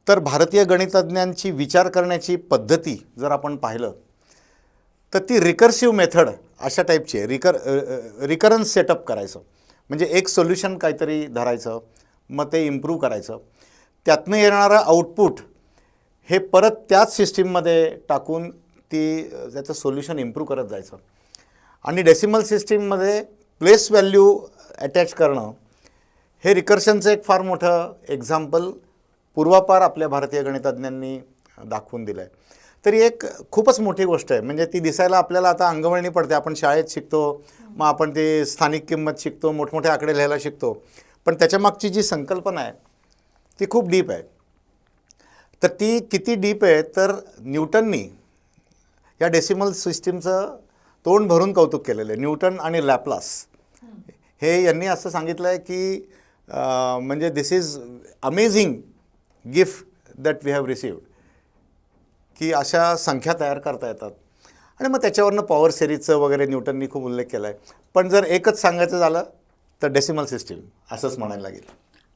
तर भारतीय गणितज्ञांची विचार करण्याची पद्धती जर आपण पाहिलं तर ती रिकर्सिव्ह मेथड अशा टाईपची आहे. रिकरन्स सेटअप करायचं म्हणजे एक सोल्युशन काहीतरी धरायचं, मग ते इम्प्रूव्ह करायचं, त्यातनं येणारं आउटपुट हे परत त्याच सिस्टीममध्ये टाकून त्याचं सोल्युशन इम्प्रूव्ह करत जायचं. आणि डेसिमल सिस्टीममध्ये प्लेस व्हॅल्यू अटॅच करणं हे रिकर्शनचं एक फार मोठं एक्झाम्पल पूर्वापार आपल्या भारतीय गणितज्ञांनी दाखवून दिलं आहे. तरी एक खूपच मोठी गोष्ट आहे, म्हणजे ती दिसायला आपल्याला आता अंगवळणी पडते. आपण शाळेत शिकतो, मग आपण ते स्थानिक किंमत शिकतो, मोठमोठे आकडे लिहायला शिकतो, पण त्याच्यामागची जी संकल्पना आहे ती खूप डीप आहे. तर ती किती डीप आहे, तर न्यूटननी या डेसिमल सिस्टीमचं तोंड भरून कौतुक केलेलं आहे. न्यूटन आणि लॅपलास हे यांनी असं सांगितलं आहे की म्हणजे this is amazing gift that we have received, की अशा संख्या तयार करता येतात. आणि मग त्याच्यावरनं पॉवर सिरीजचं वगैरे न्यूटननी खूप उल्लेख केला आहे. पण जर एकच सांगायचं झालं तर डेसिमल सिस्टीम असंच म्हणायला लागेल.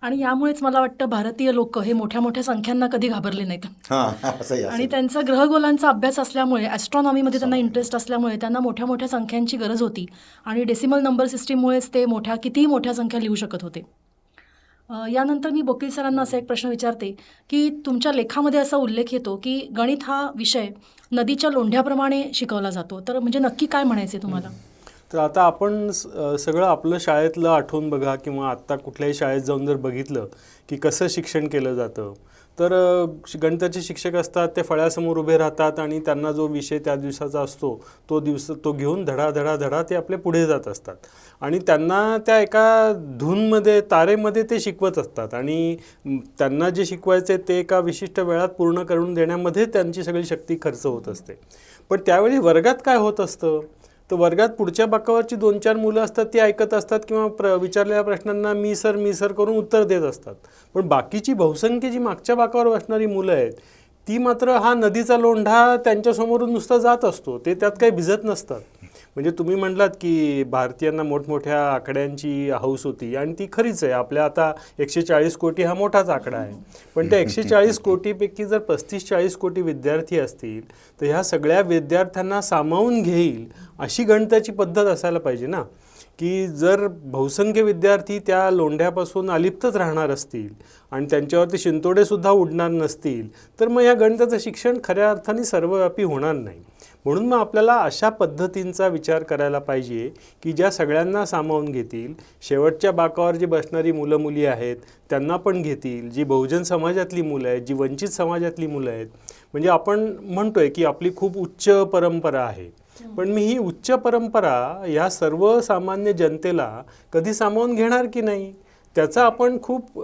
आणि यामुळेच मला वाटतं भारतीय लोक हे मोठ्या मोठ्या संख्यांना कधी घाबरले नाहीत. हां, असंही आणि असेल. त्यांचा ग्रहगोलांचा अभ्यास असल्यामुळे, ॲस्ट्रॉनॉमीमध्ये त्यांना इंटरेस्ट असल्यामुळे त्यांना मोठ्या मोठ्या संख्यांची गरज होती आणि डेसिमल नंबर सिस्टीममुळेच ते कितीही मोठ्या संख्या लिहू शकत होते. यानंतर मी बोकील सरांना असा एक प्रश्न विचारते की तुमच्या लेखामध्ये असा उल्लेख येतो की गणित हा विषय नदीच्या लोंढ्याप्रमाणे शिकवला जातो. तर म्हणजे नक्की काय म्हणायचे तुम्हाला? तर आता आपण सगळं आपलं शाळेतलं आठवून बघा किंवा आत्ता कुठल्याही शाळेत जाऊन जर बघितलं की कसं शिक्षण केलं जातं, तर गणिताचे शिक्षक असतात, ते फळ्यासमोर उभे राहतात आणि त्यांना जो विषय त्या दिवसाचा असतो तो घेऊन धडा ते आपले पुढे जात असतात आणि त्यांना त्या एका धूनमध्ये तारेमध्ये ते शिकवत असतात आणि त्यांना जे शिकवायचे ते एका विशिष्ट वेळात पूर्ण करून देण्यामध्ये त्यांची सगळी शक्ती खर्च होत असते. पण त्यावेळी वर्गात काय होत असतं, तर वर्गात पुढच्या बाकावरची 2-4 मुलं असतात, ती ऐकत असतात किंवा विचारलेल्या प्रश्नांना मी सर करून उत्तर देत असतात. पण बाकीची बहुसंख्य जी मागच्या बाकावर बसणारी मुलं आहेत ती मात्र हा नदीचा लोंढा त्यांच्यासमोरून नुसता जात असतो, ते त्यात काही भिजत नसतात. म्हणजे तुम्ही म्हटलात की भारतीयांना मोठमोठ्या आकड्यांची हौस होती आणि ती खरीच आहे. आपल्या आता 140 कोटी हा मोठाच आकडा आहे, पण त्या 140 कोटीपैकी जर 35-40 कोटी विद्यार्थी असतील तर ह्या सगळ्या विद्यार्थ्यांना सामावून घेईल अशी गणिताची पद्धत असायला पाहिजे ना, की जर बहुसंख्य विद्यार्थी त्या लोंढ्यापासून अलिप्तच राहणार असतील आणि त्यांच्यावरती शिंतोडेसुद्धा उडणार नसतील तर मग या गणिताचं शिक्षण खऱ्या अर्थाने सर्वव्यापी होणार नाही. म्हणून मग आपल्याला अशा पद्धतींचा विचार करायला पाहिजे की ज्या सगळ्यांना सामावून घेतील, शेवटच्या बाकावर जी बसणारी मुलं मुली आहेत त्यांना पण घेतील, जी बहुजन समाजातली मुलं आहेत, जी वंचित समाजातली मुलं आहेत. म्हणजे आपण म्हणतोय की आपली खूप उच्च परंपरा आहे, पण मी ही उच्च परंपरा या सर्वसामान्य जनतेला कधी सामावून घेणार की नाही त्याचा आपण खूप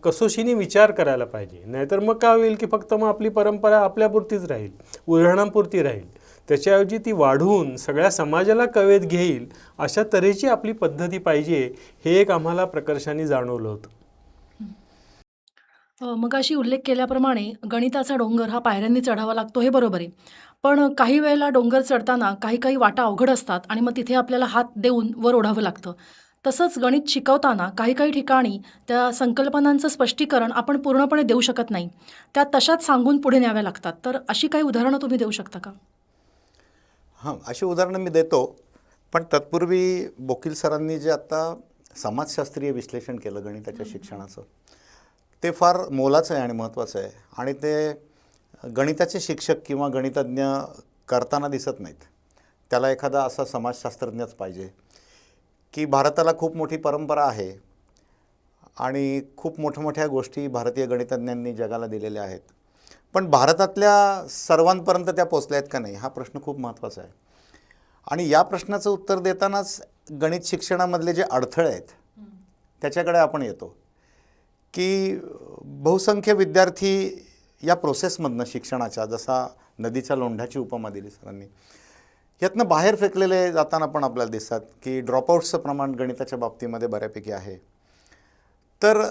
कसोशीने विचार करायला पाहिजे. नाहीतर मग काय होईल की फक्त मग आपली परंपरा आपल्यापुरतीच राहील, उदाहरणापुरती राहील. त्याच्याऐवजी ती वाढवून सगळ्या समाजाला कवेत घेईल अशा तऱ्हेची आपली पद्धती पाहिजे, हे एक आम्हाला प्रकर्षाने जाणवलं होतं. मगाशी उल्लेख केल्याप्रमाणे गणिताचा डोंगर हा पायऱ्यांनी चढावा लागतो, हे बरोबर आहे. पण काही वेळेला डोंगर चढताना काही वाटा अवघड असतात आणि मग तिथे आपल्याला हात देऊन वर ओढावं लागतं. तसंच गणित शिकवताना काही ठिकाणी त्या संकल्पनांचं स्पष्टीकरण आपण पूर्णपणे देऊ शकत नाही, त्या तशाच सांगून पुढे न्याव्या लागतात. तर अशी काही उदाहरणं तुम्ही देऊ शकता का? हां, अशी उदाहरणं मी देतो, पण तत्पूर्वी बोकील सरांनी जे आत्ता समाजशास्त्रीय विश्लेषण केलं गणिताच्या शिक्षणाचं, ते फार मोलाचं आहे आणि महत्त्वाचं आहे. आणि ते गणिताचे शिक्षक किंवा गणितज्ञ करताना दिसत नाहीत. त्याला एखादा असा समाजशास्त्रज्ञच पाहिजे की भारताला खूप मोठी परंपरा आहे आणि खूप मोठ्या गोष्टी भारतीय गणितज्ञांनी जगाला दिलेल्या आहेत, पण भारतातल्या सर्वांपर्यंत त्या पोचल्या आहेत का नाही हा प्रश्न खूप महत्त्वाचा आहे. आणि या प्रश्नाचं उत्तर देतानाच गणित शिक्षणामधले जे अडथळे आहेत त्याच्याकडे आपण येतो की बहुसंख्य विद्यार्थी या प्रोसेसमधनं शिक्षणाच्या, जसा नदीच्या लोंढ्याची उपमा दिली सरांनी, यातनं बाहेर फेकलेले जाताना पण आपल्याला दिसतात की ड्रॉपआउट्सचं प्रमाण गणिताच्या बाबतीमध्ये बऱ्यापैकी आहे. तर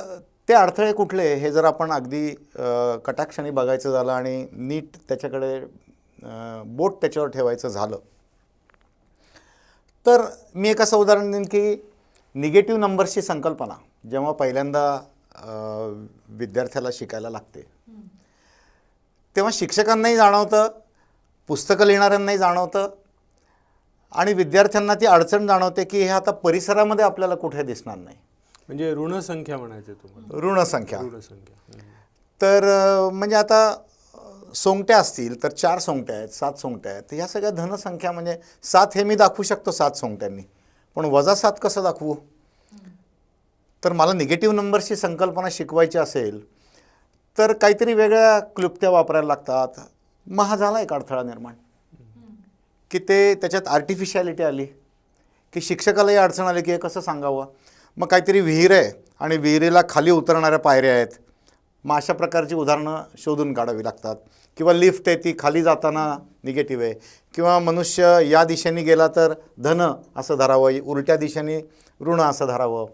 ते अडथळे कुठले हे जर आपण अगदी कटाक्षाने बघायचं झालं आणि नीट त्याच्याकडे बोट त्याच्यावर ठेवायचं झालं तर मी एक असं उदाहरण देईन की निगेटिव्ह नंबर्सची संकल्पना जेव्हा पहिल्यांदा विद्यार्थ्याला शिकायला लागते तेव्हा शिक्षकांनाही जाणवतं, पुस्तकं लिहिणाऱ्यांनाही जाणवतं आणि विद्यार्थ्यांना ती अडचण जाणवते की हे आता परिसरामध्ये आपल्याला कुठे दिसणार नाही. म्हणजे ऋणसंख्या म्हणायचे तुम्हाला? ऋणसंख्या. ऋणसंख्या. तर म्हणजे आता सोंगट्या असतील तर 4 सोंगट्या आहेत, 7 सोंगट्या आहेत. ह्या सगळ्या धनसंख्या, म्हणजे 7 हे मी दाखवू शकतो 7 सोंगट्यांनी, पण -7 कसं दाखवू? तर मला निगेटिव्ह नंबर्सची संकल्पना शिकवायची असेल तर काहीतरी वेगळ्या क्लुप्त्या वापरायला लागतात. मग हा झाला एक अडथळा निर्माण, की ते त्याच्यात आर्टिफिशियलिटी आली, की शिक्षकालाही अडचण आली की हे कसं सांगावं. मग काहीतरी विहीर आहे आणि विहिरीला खाली उतरणाऱ्या पायऱ्या आहेत, मग अशा प्रकारची उदाहरणं शोधून काढावी लागतात. किंवा लिफ्ट आहे, ती खाली जाताना निगेटिव्ह आहे, किंवा मनुष्य या दिशेने गेला तर धन असं धरावं, उलट्या दिशेने ऋण असं धरावं.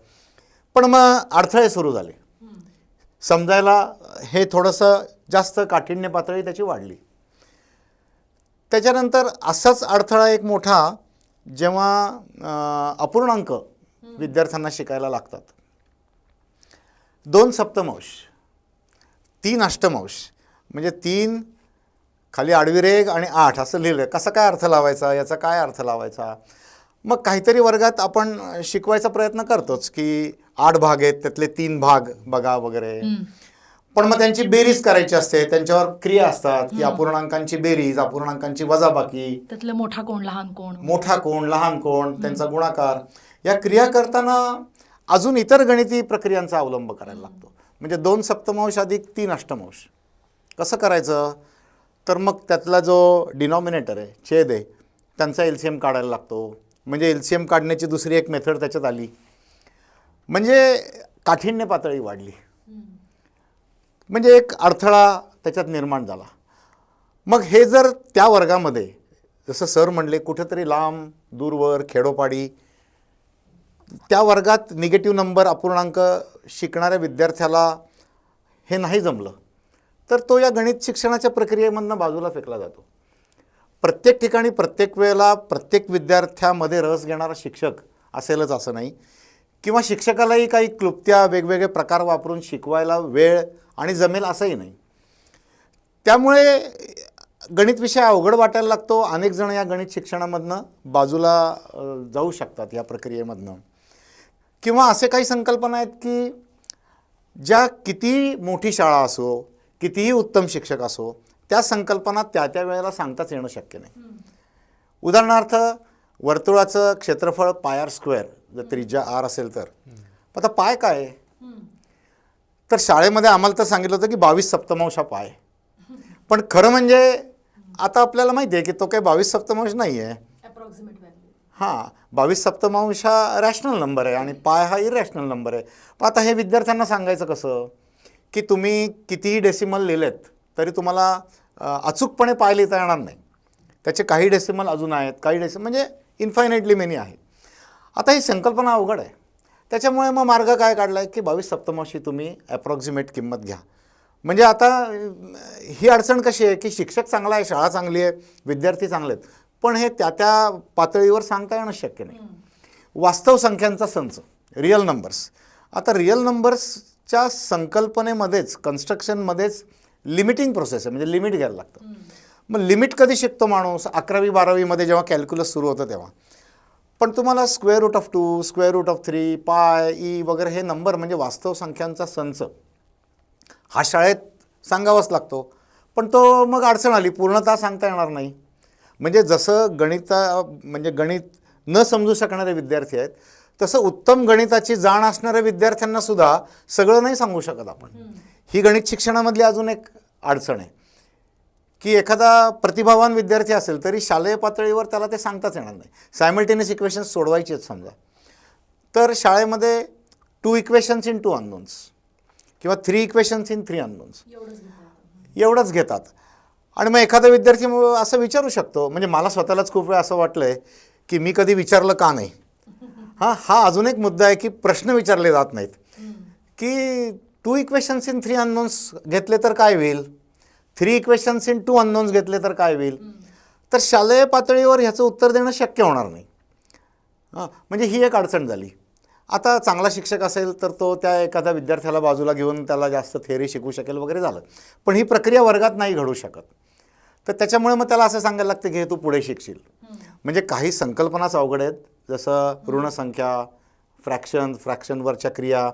पण मग अडथळे सुरू झाले, समजायला हे थोडंसं जास्त काठिण्य पातळी त्याची वाढली. त्याच्यानंतर असाच अडथळा एक मोठा जेव्हा अपूर्णांक विद्यार्थ्यांना शिकायला लागतात. 2 सप्तमांश, 3 अष्टमांश, म्हणजे 3 खाली आडवी रेघ आणि 8 असं लिहिलं. कसा काय अर्थ लावायचा, याचा काय अर्थ लावायचा. मग काहीतरी वर्गात आपण शिकवायचा प्रयत्न करतोच की 8 भाग आहेत, त्यातले 3 भाग बघा वगैरे. पण मग त्यांची बेरीज करायची असते, त्यांच्यावर क्रिया असतात की अपूर्णांकांची बेरीज, अपूर्णांकांची वजाबाकी, त्यातलं मोठा कोण लहान कोण, मोठा कोण लहान कोण, त्यांचा गुणाकार. या क्रिया करताना अजून इतर गणिती प्रक्रियांचा अवलंब करायला लागतो. म्हणजे 2 सप्तमांश अधिक 3 अष्टमांश कसं करायचं. तर मग त्यातला जो डिनॉमिनेटर आहे, छेद आहे, त्यांचा LCM काढायला लागतो. म्हणजे LCM काढण्याची दुसरी एक मेथड त्याच्यात आली. म्हणजे काठिण्य पातळी वाढली, म्हणजे एक अडथळा त्याच्यात निर्माण झाला. मग हे जर त्या वर्गामध्ये जसं सर म्हणले कुठेतरी लांब दूरवर खेडोपाडी त्या वर्गात निगेटिव्ह नंबर अपूर्णांक शिकणाऱ्या विद्यार्थ्याला हे नाही जमलं, तर तो या गणित शिक्षणाच्या प्रक्रियेमधनं बाजूला फेकला जातो. प्रत्येक ठिकाणी प्रत्येक वेळेला प्रत्येक विद्यार्थ्यामध्ये रस घेणारा शिक्षक असेलच असं नाही, किंवा शिक्षकालाही काही क्लुप्त्या वेगवेगळे प्रकार वापरून शिकवायला वेळ आणि जमेल असंही नाही. त्यामुळे गणित विषय अवघड वाटायला लागतो. अनेक जण या गणित शिक्षणामधनं बाजूला जाऊ शकतात या प्रक्रियेमधनं. किंवा असे काही संकल्पना आहेत की ज्या किती मोठी शाळा असो, कितीही उत्तम शिक्षक असो, त्या संकल्पना त्या त्या वेळेला सांगताच येणं शक्य नाही. उदाहरणार्थ वर्तुळाचं क्षेत्रफळ πr², जर त्रिज्या r असेल तर. आता पाय काय आहे, तर शाळेमध्ये आम्हाला तर सांगितलं होतं की 22 सप्तमांश हा पाय. पण खरं म्हणजे आता आपल्याला माहिती आहे की तो काही 22 सप्तमांश नाही आहे. हां, 22 सप्तमांश हा रॅशनल नंबर आहे आणि पाय हा इरॅशनल नंबर आहे. पण आता हे विद्यार्थ्यांना सांगायचं कसं की तुम्ही कितीही डेसिमल लिहिलेत तरी तुम्हाला अचूकपणे पाय लिहिता येणार नाही. त्याचे काही डेसिमल अजून आहेत, काही डेसिमल म्हणजे इन्फायनाइटली मेनी आहेत. आता ही संकल्पना अवघड आहे. त्याच्यामुळे मग मार्ग काय काढला आहे की 22 सप्तमांशी तुम्ही ॲप्रॉक्सिमेट किंमत घ्या. म्हणजे आता ही अडचण कशी आहे की शिक्षक चांगला आहे, शाळा चांगली आहे, विद्यार्थी चांगले आहेत, पण हे त्या त्या पातळीवर सांगता येणं शक्य नाही. वास्तव संख्यांचा संच, रिअल नंबर्स. आता रिअल नंबर्सच्या संकल्पनेमध्येच, कन्स्ट्रक्शनमध्येच लिमिटिंग प्रोसेस आहे, म्हणजे लिमिट घ्यायला लागतं. मग लिमिट कधी शिकतो माणूस? 11वी-12वीमध्ये जेव्हा कॅल्क्युलस सुरू होतं तेव्हा. पण तुम्हाला √2, √3, पाय, ई वगैरे हे नंबर म्हणजे वास्तव संख्यांचा संच हा शाळेत सांगावाच लागतो. पण तो मग अडचण आली, पूर्णतः सांगता येणार नाही. म्हणजे जसं म्हणजे गणित न समजू शकणारे विद्यार्थी आहेत, तसं उत्तम गणिताची जाण असणाऱ्या विद्यार्थ्यांना सुद्धा सगळं नाही सांगू शकत आपण. ही गणित शिक्षणामधली अजून एक अडचण आहे की एखादा प्रतिभावान विद्यार्थी असेल तरी शालेय पातळीवर त्याला ते सांगताच येणार नाही. सायमल्टेनियस इक्वेशन्स सोडवायची आहेत समजा, तर शाळेमध्ये 2 इक्वेशन्स इन 2 अननोन्स किंवा 3 इक्वेशन्स इन 3 अननोन्स एवढंच घेतात. आणि मग एखादा विद्यार्थी असं विचारू शकतो, म्हणजे मला स्वतःलाच खूप वेळा असं वाटलं आहे की मी कधी विचारलं का नाही. हा अजून एक मुद्दा आहे की प्रश्न विचारले जात नाहीत की 2 इक्वेशन्स इन 3 अननोन्स घेतले तर काय होईल, 3 इक्वेशन्स इन 2 अननोन्स घेतले तर काय होईल. तर शालेय पातळीवर ह्याचं उत्तर देणं शक्य होणार नाही. म्हणजे ही एक अडचण झाली. आता चांगला शिक्षक असेल तर तो त्या एखाद्या विद्यार्थ्याला बाजूला घेऊन त्याला जास्त थेअरी शिकवू शकेल वगैरे झालं, पण ही प्रक्रिया वर्गात नाही घडू शकत. तर त्याच्यामुळे मग त्याला असं सांगायला लागतं की हे तू पुढे शिकशील. म्हणजे काही संकल्पनाच अवघड आहेत, जसं ऋणसंख्या, फ्रॅक्शनवरच्या क्रिया,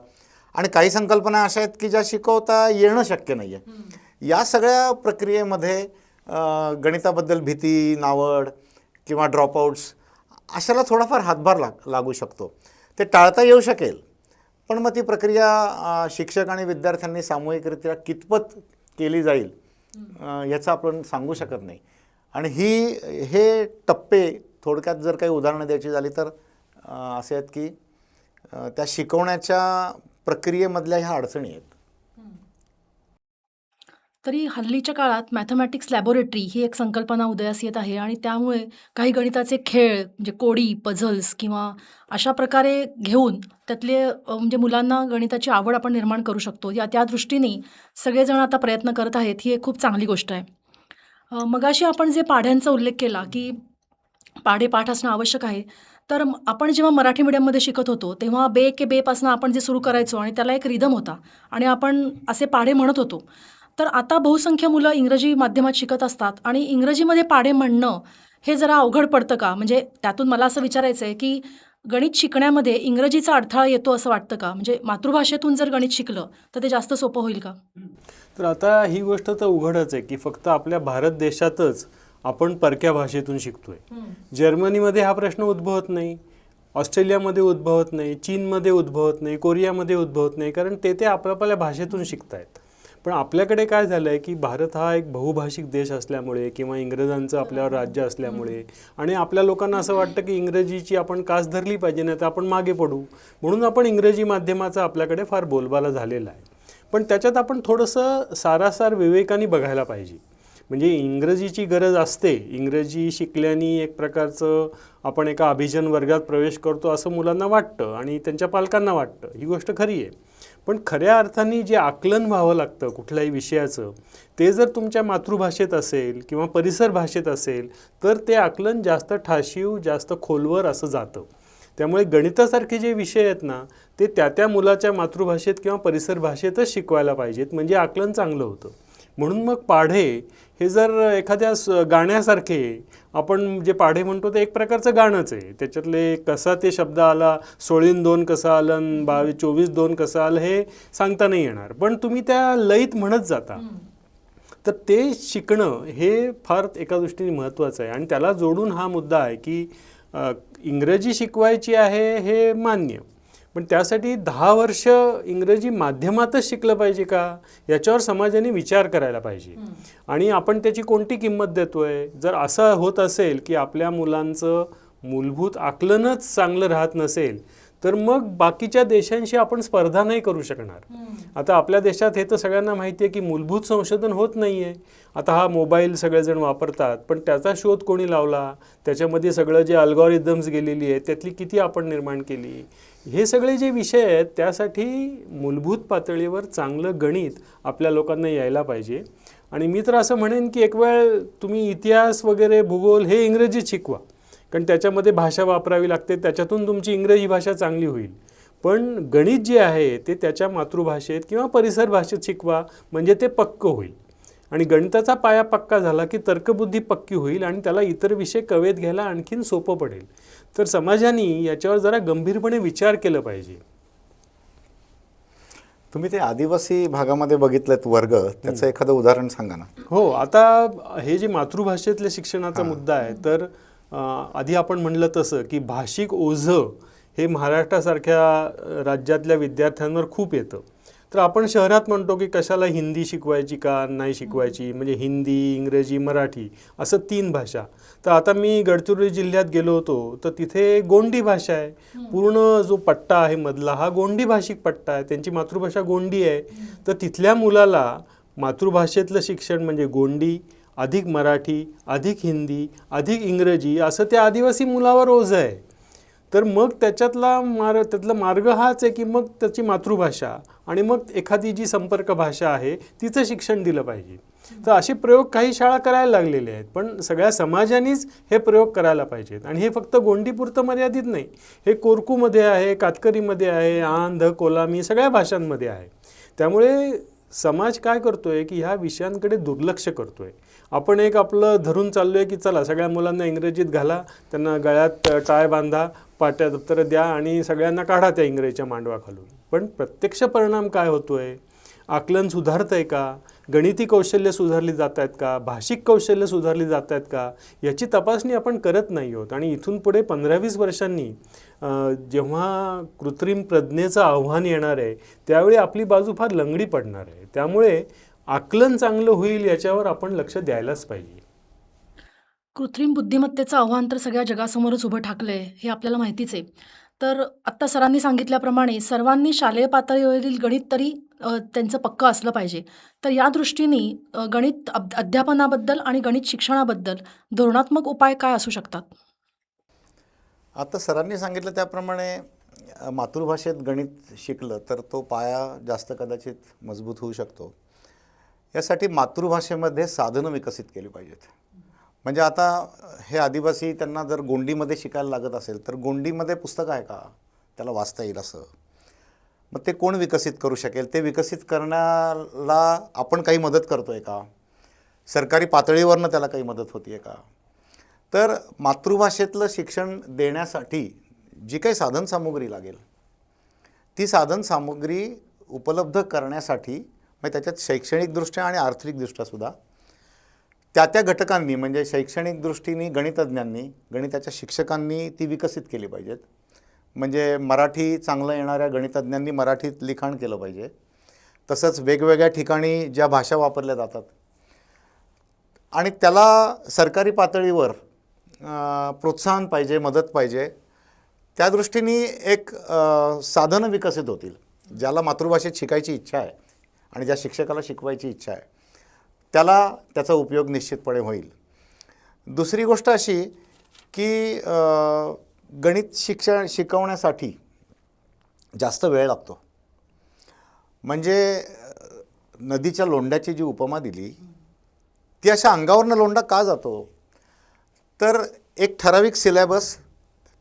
आणि काही संकल्पना अशा आहेत की ज्या शिकवता येणं शक्य नाही आहे. या सगळ्या प्रक्रियेमध्ये गणिताबद्दल भीती, नावड किंवा ड्रॉपआउट्स अशाला थोडाफार हातभार लागू शकतो. ते टाळता येऊ शकेल, पण मग ती प्रक्रिया शिक्षक आणि विद्यार्थ्यांनी सामूहिकरित्या कितपत केली जाईल याचं आपण सांगू शकत नाही. आणि हे टप्पे थोडक्यात जर काही उदाहरणं द्यायची झाली तर असे आहेत की त्या शिकवण्याच्या प्रक्रियेमधल्या ह्या अडचणी आहेत. तरी हल्लीच्या काळात मॅथमॅटिक्स लॅबोरेटरी ही एक संकल्पना उदयास येत आहे आणि त्यामुळे काही गणिताचे खेळ म्हणजे कोडी, पझल्स किंवा अशा प्रकारे घेऊन त्यातले म्हणजे मुलांना गणिताची आवड आपण निर्माण करू शकतो. त्या दृष्टीने सगळेजण आता प्रयत्न करत आहेत. ही एक खूप चांगली गोष्ट आहे. मगाशी आपण जे पाढ्यांचा उल्लेख केला की पाढे पाठ असणं आवश्यक आहे. तर आपण जेव्हा मराठी मीडियममध्ये शिकत होतो तेव्हा बे के बेपासून आपण जे सुरू करायचो आणि त्याला एक रिदम होता आणि आपण असे पाढे म्हणत होतो. तर आता बहुसंख्य मुलं इंग्रजी माध्यमात शिकत असतात आणि इंग्रजीमध्ये पाढे म्हणणं हे जरा अवघड पडतं का? म्हणजे त्यातून मला असं विचारायचं आहे की गणित शिकण्यामध्ये इंग्रजीचा अडथळा येतो असं वाटतं का? म्हणजे मातृभाषेतून जर गणित शिकलं तर ते जास्त सोपं होईल का? तर आता ही गोष्ट तर उघडच आहे की फक्त आपल्या भारत देशातच आपण परक्या भाषेतून शिकतोय. जर्मनीमध्ये हा प्रश्न उद्भवत नाही, ऑस्ट्रेलियामध्ये उद्भवत नाही, चीनमध्ये उद्भवत नाही, कोरियामध्ये उद्भवत नाही, कारण ते आपल्या भाषेतून शिकतायत. पण आपल्याकडे काय झालं आहे की भारत हा एक बहुभाषिक देश असल्यामुळे किंवा इंग्रजांचं आपल्यावर राज्य असल्यामुळे आणि आपल्या लोकांना असं वाटतं की इंग्रजीची आपण कास धरली पाहिजे, नाही तर आपण मागे पडू, म्हणून आपण इंग्रजी माध्यमाचा आपल्याकडे फार बोलबाला झालेला आहे. पण त्याच्यात आपण थोडंसं सारासार विवेकाने बघायला पाहिजे. म्हणजे इंग्रजीची गरज असते, इंग्रजी शिकल्याने एक प्रकारचं आपण एका अभिजन वर्गात प्रवेश करतो असं मुलांना वाटतं आणि त्यांच्या पालकांना वाटतं, ही गोष्ट खरी आहे. पण खऱ्या अर्थाने जे आकलन व्हावं लागतं कुठल्याही विषयाचं ते जर तुमच्या मातृभाषेत असेल किंवा परिसर भाषेत असेल तर ते आकलन जास्त ठाशीव, जास्त खोलवर असं जातं. त्यामुळे गणितासारखे जे विषय आहेत ना ते त्या मुलाच्या मातृभाषेत किंवा परिसर भाषेतच शिकवायला पाहिजेत, म्हणजे आकलन चांगलं होतं. म्हणून मग पाढे हे जर एखाद्या गाण्यासारखे आपण जे पाढे म्हणतो ते एक प्रकारचं गाणंच आहे. त्याच्यातले कसा ते शब्द आला, 16-2 कसं आलं, 22-24-2 कसं आलं हे सांगता नाही येणार, पण तुम्ही त्या लयीत म्हणत जाता. तर ते शिकणं हे फार एका दृष्टीने महत्त्वाचं आहे. आणि त्याला जोडून हा मुद्दा आहे की इंग्रजी शिकवायची आहे हे मान्य, पण त्यासाठी 10 वर्ष इंग्रजी माध्यमातच शिकलं पाहिजे का याच्यावर समाजाने विचार करायला पाहिजे. आणि आपण त्याची कोणती किंमत देतोय? जर असं होत असेल की आपल्या मुलांचं मूलभूत आकलनच चांगलं राहत नसेल तर मग बाकीच्या देशांशी आपण स्पर्धा नाही करू शकणार. आता आपल्या देशात हे तर सगळ्यांना माहिती आहे की मूलभूत संशोधन होत नाही आहे. आता हा मोबाईल सगळेजण वापरतात, पण त्याचा शोध कोणी लावला, त्याच्यामध्ये सगळं जे अल्गोरिदम्स गेलेली आहेत त्यातली किती आपण निर्माण केली, हे सगळे जे विषय आहेत त्यासाठी मूलभूत पातळीवर चांगलं गणित आपल्या लोकांना यायला पाहिजे. आणि मी तर असं म्हणेन की एक वेळ तुम्ही इतिहास वगैरे भूगोल हे इंग्रजीत शिकवा, कारण त्याच्यामध्ये भाषा वापरावी लागते, त्याच्यातून तुमची इंग्रजी भाषा चांगली होईल. पण गणित जे आहे ते त्याच्या मातृभाषेत किंवा परिसर भाषेत शिकवा, म्हणजे ते पक्कं होईल. आणि गणिताचा पाया पक्का झाला की तर्कबुद्धी पक्की होईल आणि त्याला इतर विषय कवेत घ्यायला आणखीन सोपं पडेल. तर समाजाने याच्यावर जरा गंभीरपणे विचार केला पाहिजे. तुम्ही ते आदिवासी भागामध्ये बघितलेत वर्ग, त्याचं एखादं उदाहरण सांगा ना. हो, आता हे जे मातृभाषेतल्या शिक्षणाचा मुद्दा आहे तर आधी आपण म्हणलं तसं की भाषिक ओझं हे महाराष्ट्रासारख्या राज्यातल्या विद्यार्थ्यांवर खूप येतं. तर आपण शहरात म्हणतो की कशाला हिंदी शिकवायची का नाही शिकवायची, म्हणजे हिंदी, इंग्रजी, मराठी असं 3 भाषा. तर आता मी गडचिरोली जिल्ह्यात गेलो होतो तर तिथे गोंडी भाषा आहे. पूर्ण जो पट्टा आहे मधला हा गोंडी भाषिक पट्टा आहे, त्यांची मातृभाषा गोंडी आहे. तर तिथल्या मुलाला मातृभाषेतलं शिक्षण म्हणजे गोंडी अधिक मराठी अधिक हिंदी अधिक इंग्रजी असं त्या आदिवासी मुलावर ओझं आहे. तर मग त्यातला मार्ग हाच आहे की मग त्याची मातृभाषा आणि मग एखादी जी संपर्क भाषा आहे तिचं शिक्षण दिलं पाहिजे. तर असे प्रयोग काही शाळा करायला लागलेले आहेत, पण सगळ्या समाजानेच हे प्रयोग करायला पाहिजेत. आणि हे फक्त गोंडीपुरतं मर्यादित नाही, हे कोरकूमध्ये आहे, कातकरीमध्ये आहे, आंध, कोलामी सगळ्या भाषांमध्ये आहे. त्यामुळे समाज काय करतोय की ह्या विषयांकडे दुर्लक्ष करतोय. आपण एक आपलं धरून चाललोय की चला सगळ्या मुलांना इंग्रजीत घाला, त्यांना गळ्यात टाय बांधा, पाट्या दप्तर द्या आणि सगळ्यांना काढा त्या इंग्रजीच्या मांडवा खालून. पण प्रत्यक्ष परिणाम काय होतोय? आकलन सुधारतं आहे का, गणिती कौशल्य सुधारली जात आहेत का, भाषिक कौशल्य सुधारली जात आहेत का, याची तपासणी आपण करत नाही आहोत. आणि इथून पुढे 15-20 वर्षांनी जेव्हा कृत्रिम प्रज्ञेचं आव्हान येणार आहे त्यावेळी आपली बाजू फार लंगडी पडणार आहे. त्यामुळे आकलन चांगलं होईल याच्यावर आपण लक्ष द्यायलाच पाहिजे. कृत्रिम बुद्धिमत्तेचं आव्हान तर सगळ्या जगासमोरच उभं ठाकलंय हे आपल्याला माहितीच आहे. तर आत्ता सरांनी सांगितल्याप्रमाणे सर्वांनी शालेय पातळीवरील गणित तरी त्यांचं पक्कं असलं पाहिजे. तर या दृष्टीने गणित अध्यापनाबद्दल आणि गणित शिक्षणाबद्दल धोरणात्मक उपाय काय असू शकतात? आता सरांनी सांगितलं त्याप्रमाणे मातृभाषेत गणित शिकलं तर तो पाया जास्त कदाचित मजबूत होऊ शकतो. यासाठी मातृभाषेमध्ये साधनं विकसित केली पाहिजेत. म्हणजे आता हे आदिवासी त्यांना जर गोंडीमध्ये शिकायला लागत असेल तर गोंडीमध्ये पुस्तक आहे का त्याला वाचता येईल असं, मग ते कोण विकसित करू शकेल? ते विकसित करण्याला आपण काही मदत करतो आहे का? सरकारी पातळीवरनं त्याला काही मदत होती आहे का? तर मातृभाषेतलं शिक्षण देण्यासाठी जी काही साधनसामुग्री लागेल ती साधनसामुग्री उपलब्ध करण्यासाठी मग त्याच्यात शैक्षणिकदृष्ट्या आणि आर्थिकदृष्ट्यासुद्धा त्या घटकांनी म्हणजे शैक्षणिक दृष्टीने गणितज्ञांनी, गणिताच्या शिक्षकांनी ती विकसित केली पाहिजेत. म्हणजे मराठी चांगलं येणाऱ्या गणितज्ञांनी मराठीत लिखाण केलं पाहिजे. तसंच वेगवेगळ्या ठिकाणी ज्या भाषा वापरल्या जातात आणि त्याला सरकारी पातळीवर प्रोत्साहन पाहिजे, मदत पाहिजे. त्या दृष्टीने एक साधनं विकसित होतील. ज्याला मातृभाषेत शिकायची इच्छा आहे आणि ज्या शिक्षकाला शिकवायची इच्छा आहे त्याला त्याचा उपयोग निश्चितपणे होईल. दुसरी गोष्ट अशी की गणित शिकवण्यासाठी जास्त वेळ लागतो. म्हणजे नदीच्या लोंढ्याची जी उपमा दिली ती अशा अंगावरनं लोंढा का जातो? तर एक ठराविक सिलेबस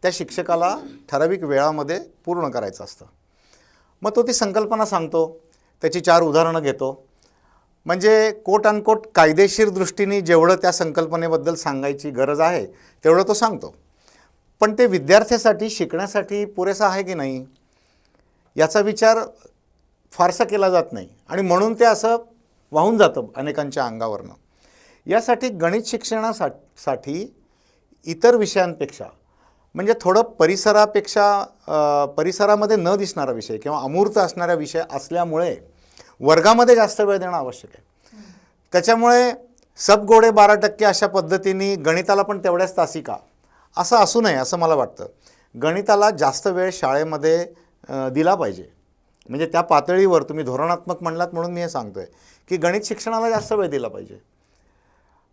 त्या शिक्षकाला ठराविक वेळामध्ये पूर्ण करायचं असतं. मग तो ती संकल्पना सांगतो, त्याची 4 उदाहरणं घेतो. म्हणजे कोट अनकोट कायदेशीर दृष्टीने जेवढं त्या संकल्पनेबद्दल सांगायची गरज आहे तेवढं तो सांगतो. पण ते विद्यार्थ्यासाठी शिकण्यासाठी पुरेसा आहे की नाही याचा विचार फारसा केला जात नाही आणि म्हणून ते असं वाहून जातं अनेकांच्या अंगावरनं. यासाठी गणित शिक्षणासाठी इतर विषयांपेक्षा म्हणजे थोडं परिसरामध्ये न दिसणारा विषय किंवा अमूर्त असणारा विषय असल्यामुळे वर्गामध्ये जास्त वेळ देणं आवश्यक आहे. त्याच्यामुळे सब गोडे 12% अशा पद्धतीने गणिताला पण तेवढ्याच तासिका असं असू नये असं मला वाटतं. गणिताला जास्त वेळ शाळेमध्ये दिला पाहिजे. म्हणजे त्या पातळीवर तुम्ही धोरणात्मक म्हणलात म्हणून मी हे सांगतो आहे की गणित शिक्षणाला जास्त वेळ दिला पाहिजे.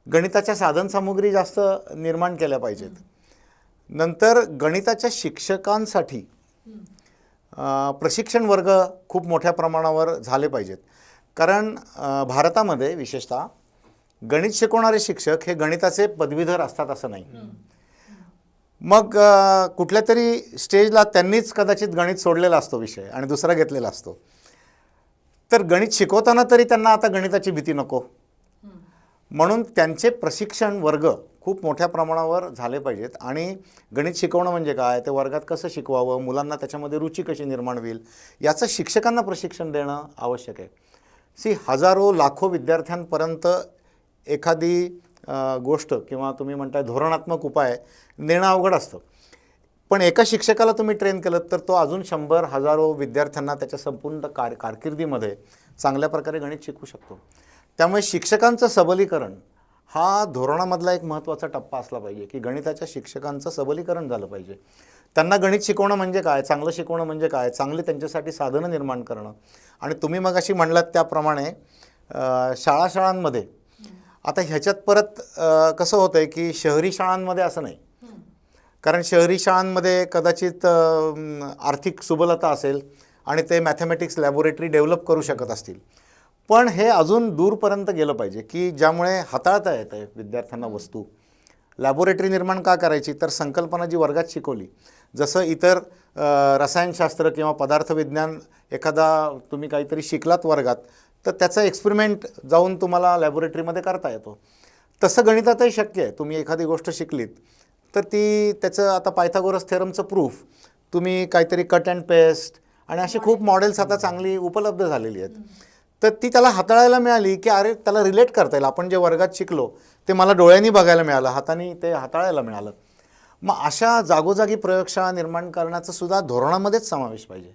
गणिताच्या साधनसामुग्री जास्त निर्माण केल्या पाहिजेत. नंतर गणिताच्या शिक्षकांसाठी प्रशिक्षण वर्ग खूप मोठ्या प्रमाणावर झाले पाहिजेत. कारण भारतामध्ये विशेषतः गणित शिकवणारे शिक्षक हे गणिताचे पदवीधर असतात असं नाही. मग कुठल्या तरी स्टेजला त्यांनीच कदाचित गणित सोडलेला असतो विषय आणि दुसरा घेतलेला असतो. तर गणित शिकवताना तरी त्यांना आता गणिताची भीती नको म्हणून त्यांचे प्रशिक्षण वर्ग खूप मोठ्या प्रमाणावर झाले पाहिजेत. आणि गणित शिकवणं म्हणजे काय, ते वर्गात कसं शिकवावं, मुलांना त्याच्यामध्ये रुची कशी निर्माण होईल याचं शिक्षकांना प्रशिक्षण देणं आवश्यक आहे. हजारो लाखो विद्यार्थ्यांपर्यंत एखादी गोष्ट किंवा तुम्ही म्हणताय धोरणात्मक उपाय नेणं अवघड असतं. पण एका शिक्षकाला तुम्ही ट्रेन केलं तर तो अजून 100 हजारो विद्यार्थ्यांना त्याच्या संपूर्ण कारकिर्दीमध्ये चांगल्या प्रकारे गणित शिकवू शकतो. त्यामुळे शिक्षकांचं सबलीकरण हा धोरणामधला एक महत्त्वाचा टप्पा असला पाहिजे की गणिताच्या शिक्षकांचं सबलीकरण झालं पाहिजे. त्यांना गणित शिकवणं म्हणजे काय, चांगलं शिकवणं म्हणजे काय, चांगली त्यांच्यासाठी साधनं निर्माण करणं. आणि तुम्ही मगाशी म्हणलात त्याप्रमाणे शाळांमध्ये आता ह्याच्यात परत कसं होतं आहे की शहरी शाळांमध्ये असं नाही. कारण शहरी शाळांमध्ये कदाचित आर्थिक सुबलता असेल आणि ते मॅथमॅटिक्स लॅबोरेटरी डेव्हलप करू शकत असतील. पण हे अजून दूरपर्यंत गेलं पाहिजे की ज्यामुळे हाताळता येतं विद्यार्थ्यांना वस्तू. लॅबोरेटरी निर्माण का करायची, तर संकल्पना जी वर्गात शिकवली, जसं इतर रसायनशास्त्र किंवा पदार्थविज्ञान एखादा तुम्ही काहीतरी शिकलात वर्गात तर त्याचा एक्सपेरिमेंट जाऊन तुम्हाला लॅबोरेटरीमध्ये करता येतो. तसं गणितातही शक्य आहे. तुम्ही एखादी गोष्ट शिकलीत तर त्याचं आता पायथागोरस थेरमचं प्रूफ तुम्ही काहीतरी कट अँड पेस्ट आणि अशी खूप मॉडेल्स आता चांगली उपलब्ध झालेली आहेत. तर ती त्याला हाताळायला मिळाली की अरे त्याला रिलेट करता येईल, आपण जे वर्गात शिकलो ते मला डोळ्यांनी बघायला मिळालं, हाताने ते हाताळायला मिळालं. मग अशा जागोजागी प्रयोगशाळा निर्माण करण्याचा सुद्धा धोरणामध्येच समावेश पाहिजे.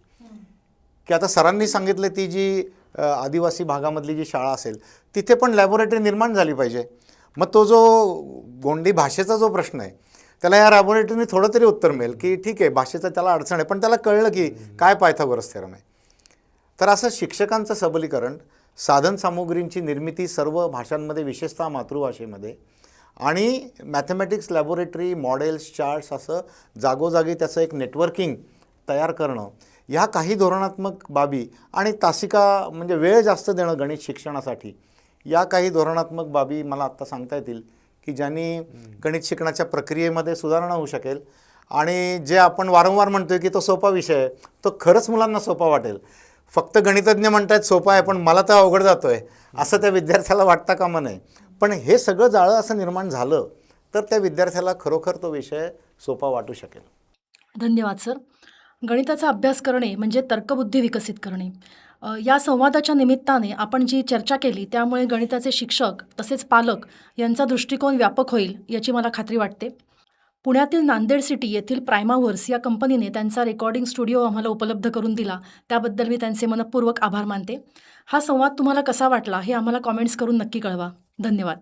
की आता सरांनी सांगितलं ती जी आदिवासी भागामधली जी शाळा असेल तिथे पण लॅबोरेटरी निर्माण झाली पाहिजे. मग तो जो गोंडी भाषेचा जो प्रश्न आहे त्याला या लॅबोरेटरीने थोडं तरी उत्तर मिळेल की ठीक आहे भाषेचं त्याला अडचण आहे, पण त्याला कळलं की काय पायथागोरस थेरम आहे. तर असं शिक्षकांचं सबलीकरण, साधनसामुग्रींची निर्मिती सर्व भाषांमध्ये विशेषतः मातृभाषेमध्ये, आणि मॅथमॅटिक्स लॅबोरेटरी, मॉडेल्स, चार्ट्स असं जागोजागी त्याचं एक नेटवर्किंग तयार करणं, ह्या काही धोरणात्मक बाबी, आणि तासिका म्हणजे वेळ जास्त देणं गणित शिक्षणासाठी, या काही धोरणात्मक बाबी मला आत्ता सांगता येतील की ज्यांनी गणित शिकण्याच्या प्रक्रियेमध्ये सुधारणा होऊ शकेल. आणि जे आपण वारंवार म्हणतोय की तो सोपा विषय आहे, तो खरंच मुलांना सोपा वाटेल. फक्त गणितज्ञ म्हणतात सोपा आहे पण मला तर अवघड जातोय असं त्या विद्यार्थ्याला वाटता कामा नये. पण हे सगळं जाळं असं निर्माण झालं तर त्या विद्यार्थ्याला खरोखर तो विषय सोपा वाटू शकेल. धन्यवाद सर. गणिताचा अभ्यास करणे म्हणजे तर्कबुद्धी विकसित करणे. या संवादाच्या निमित्ताने आपण जी चर्चा केली त्यामुळे गणिताचे शिक्षक तसेच पालक यांचा दृष्टिकोन व्यापक होईल याची मला खात्री वाटते. पुण्यातील नांदेड सिटी येथील प्रायमाव्हर्स या कंपनीने त्यांचा रेकॉर्डिंग स्टुडिओ आम्हाला उपलब्ध करून दिला, त्याबद्दल मी त्यांचे मनःपूर्वक आभार मानते. हा संवाद तुम्हाला कसा वाटला हे आम्हाला कॉमेंट्स करून नक्की कळवा. धन्यवाद.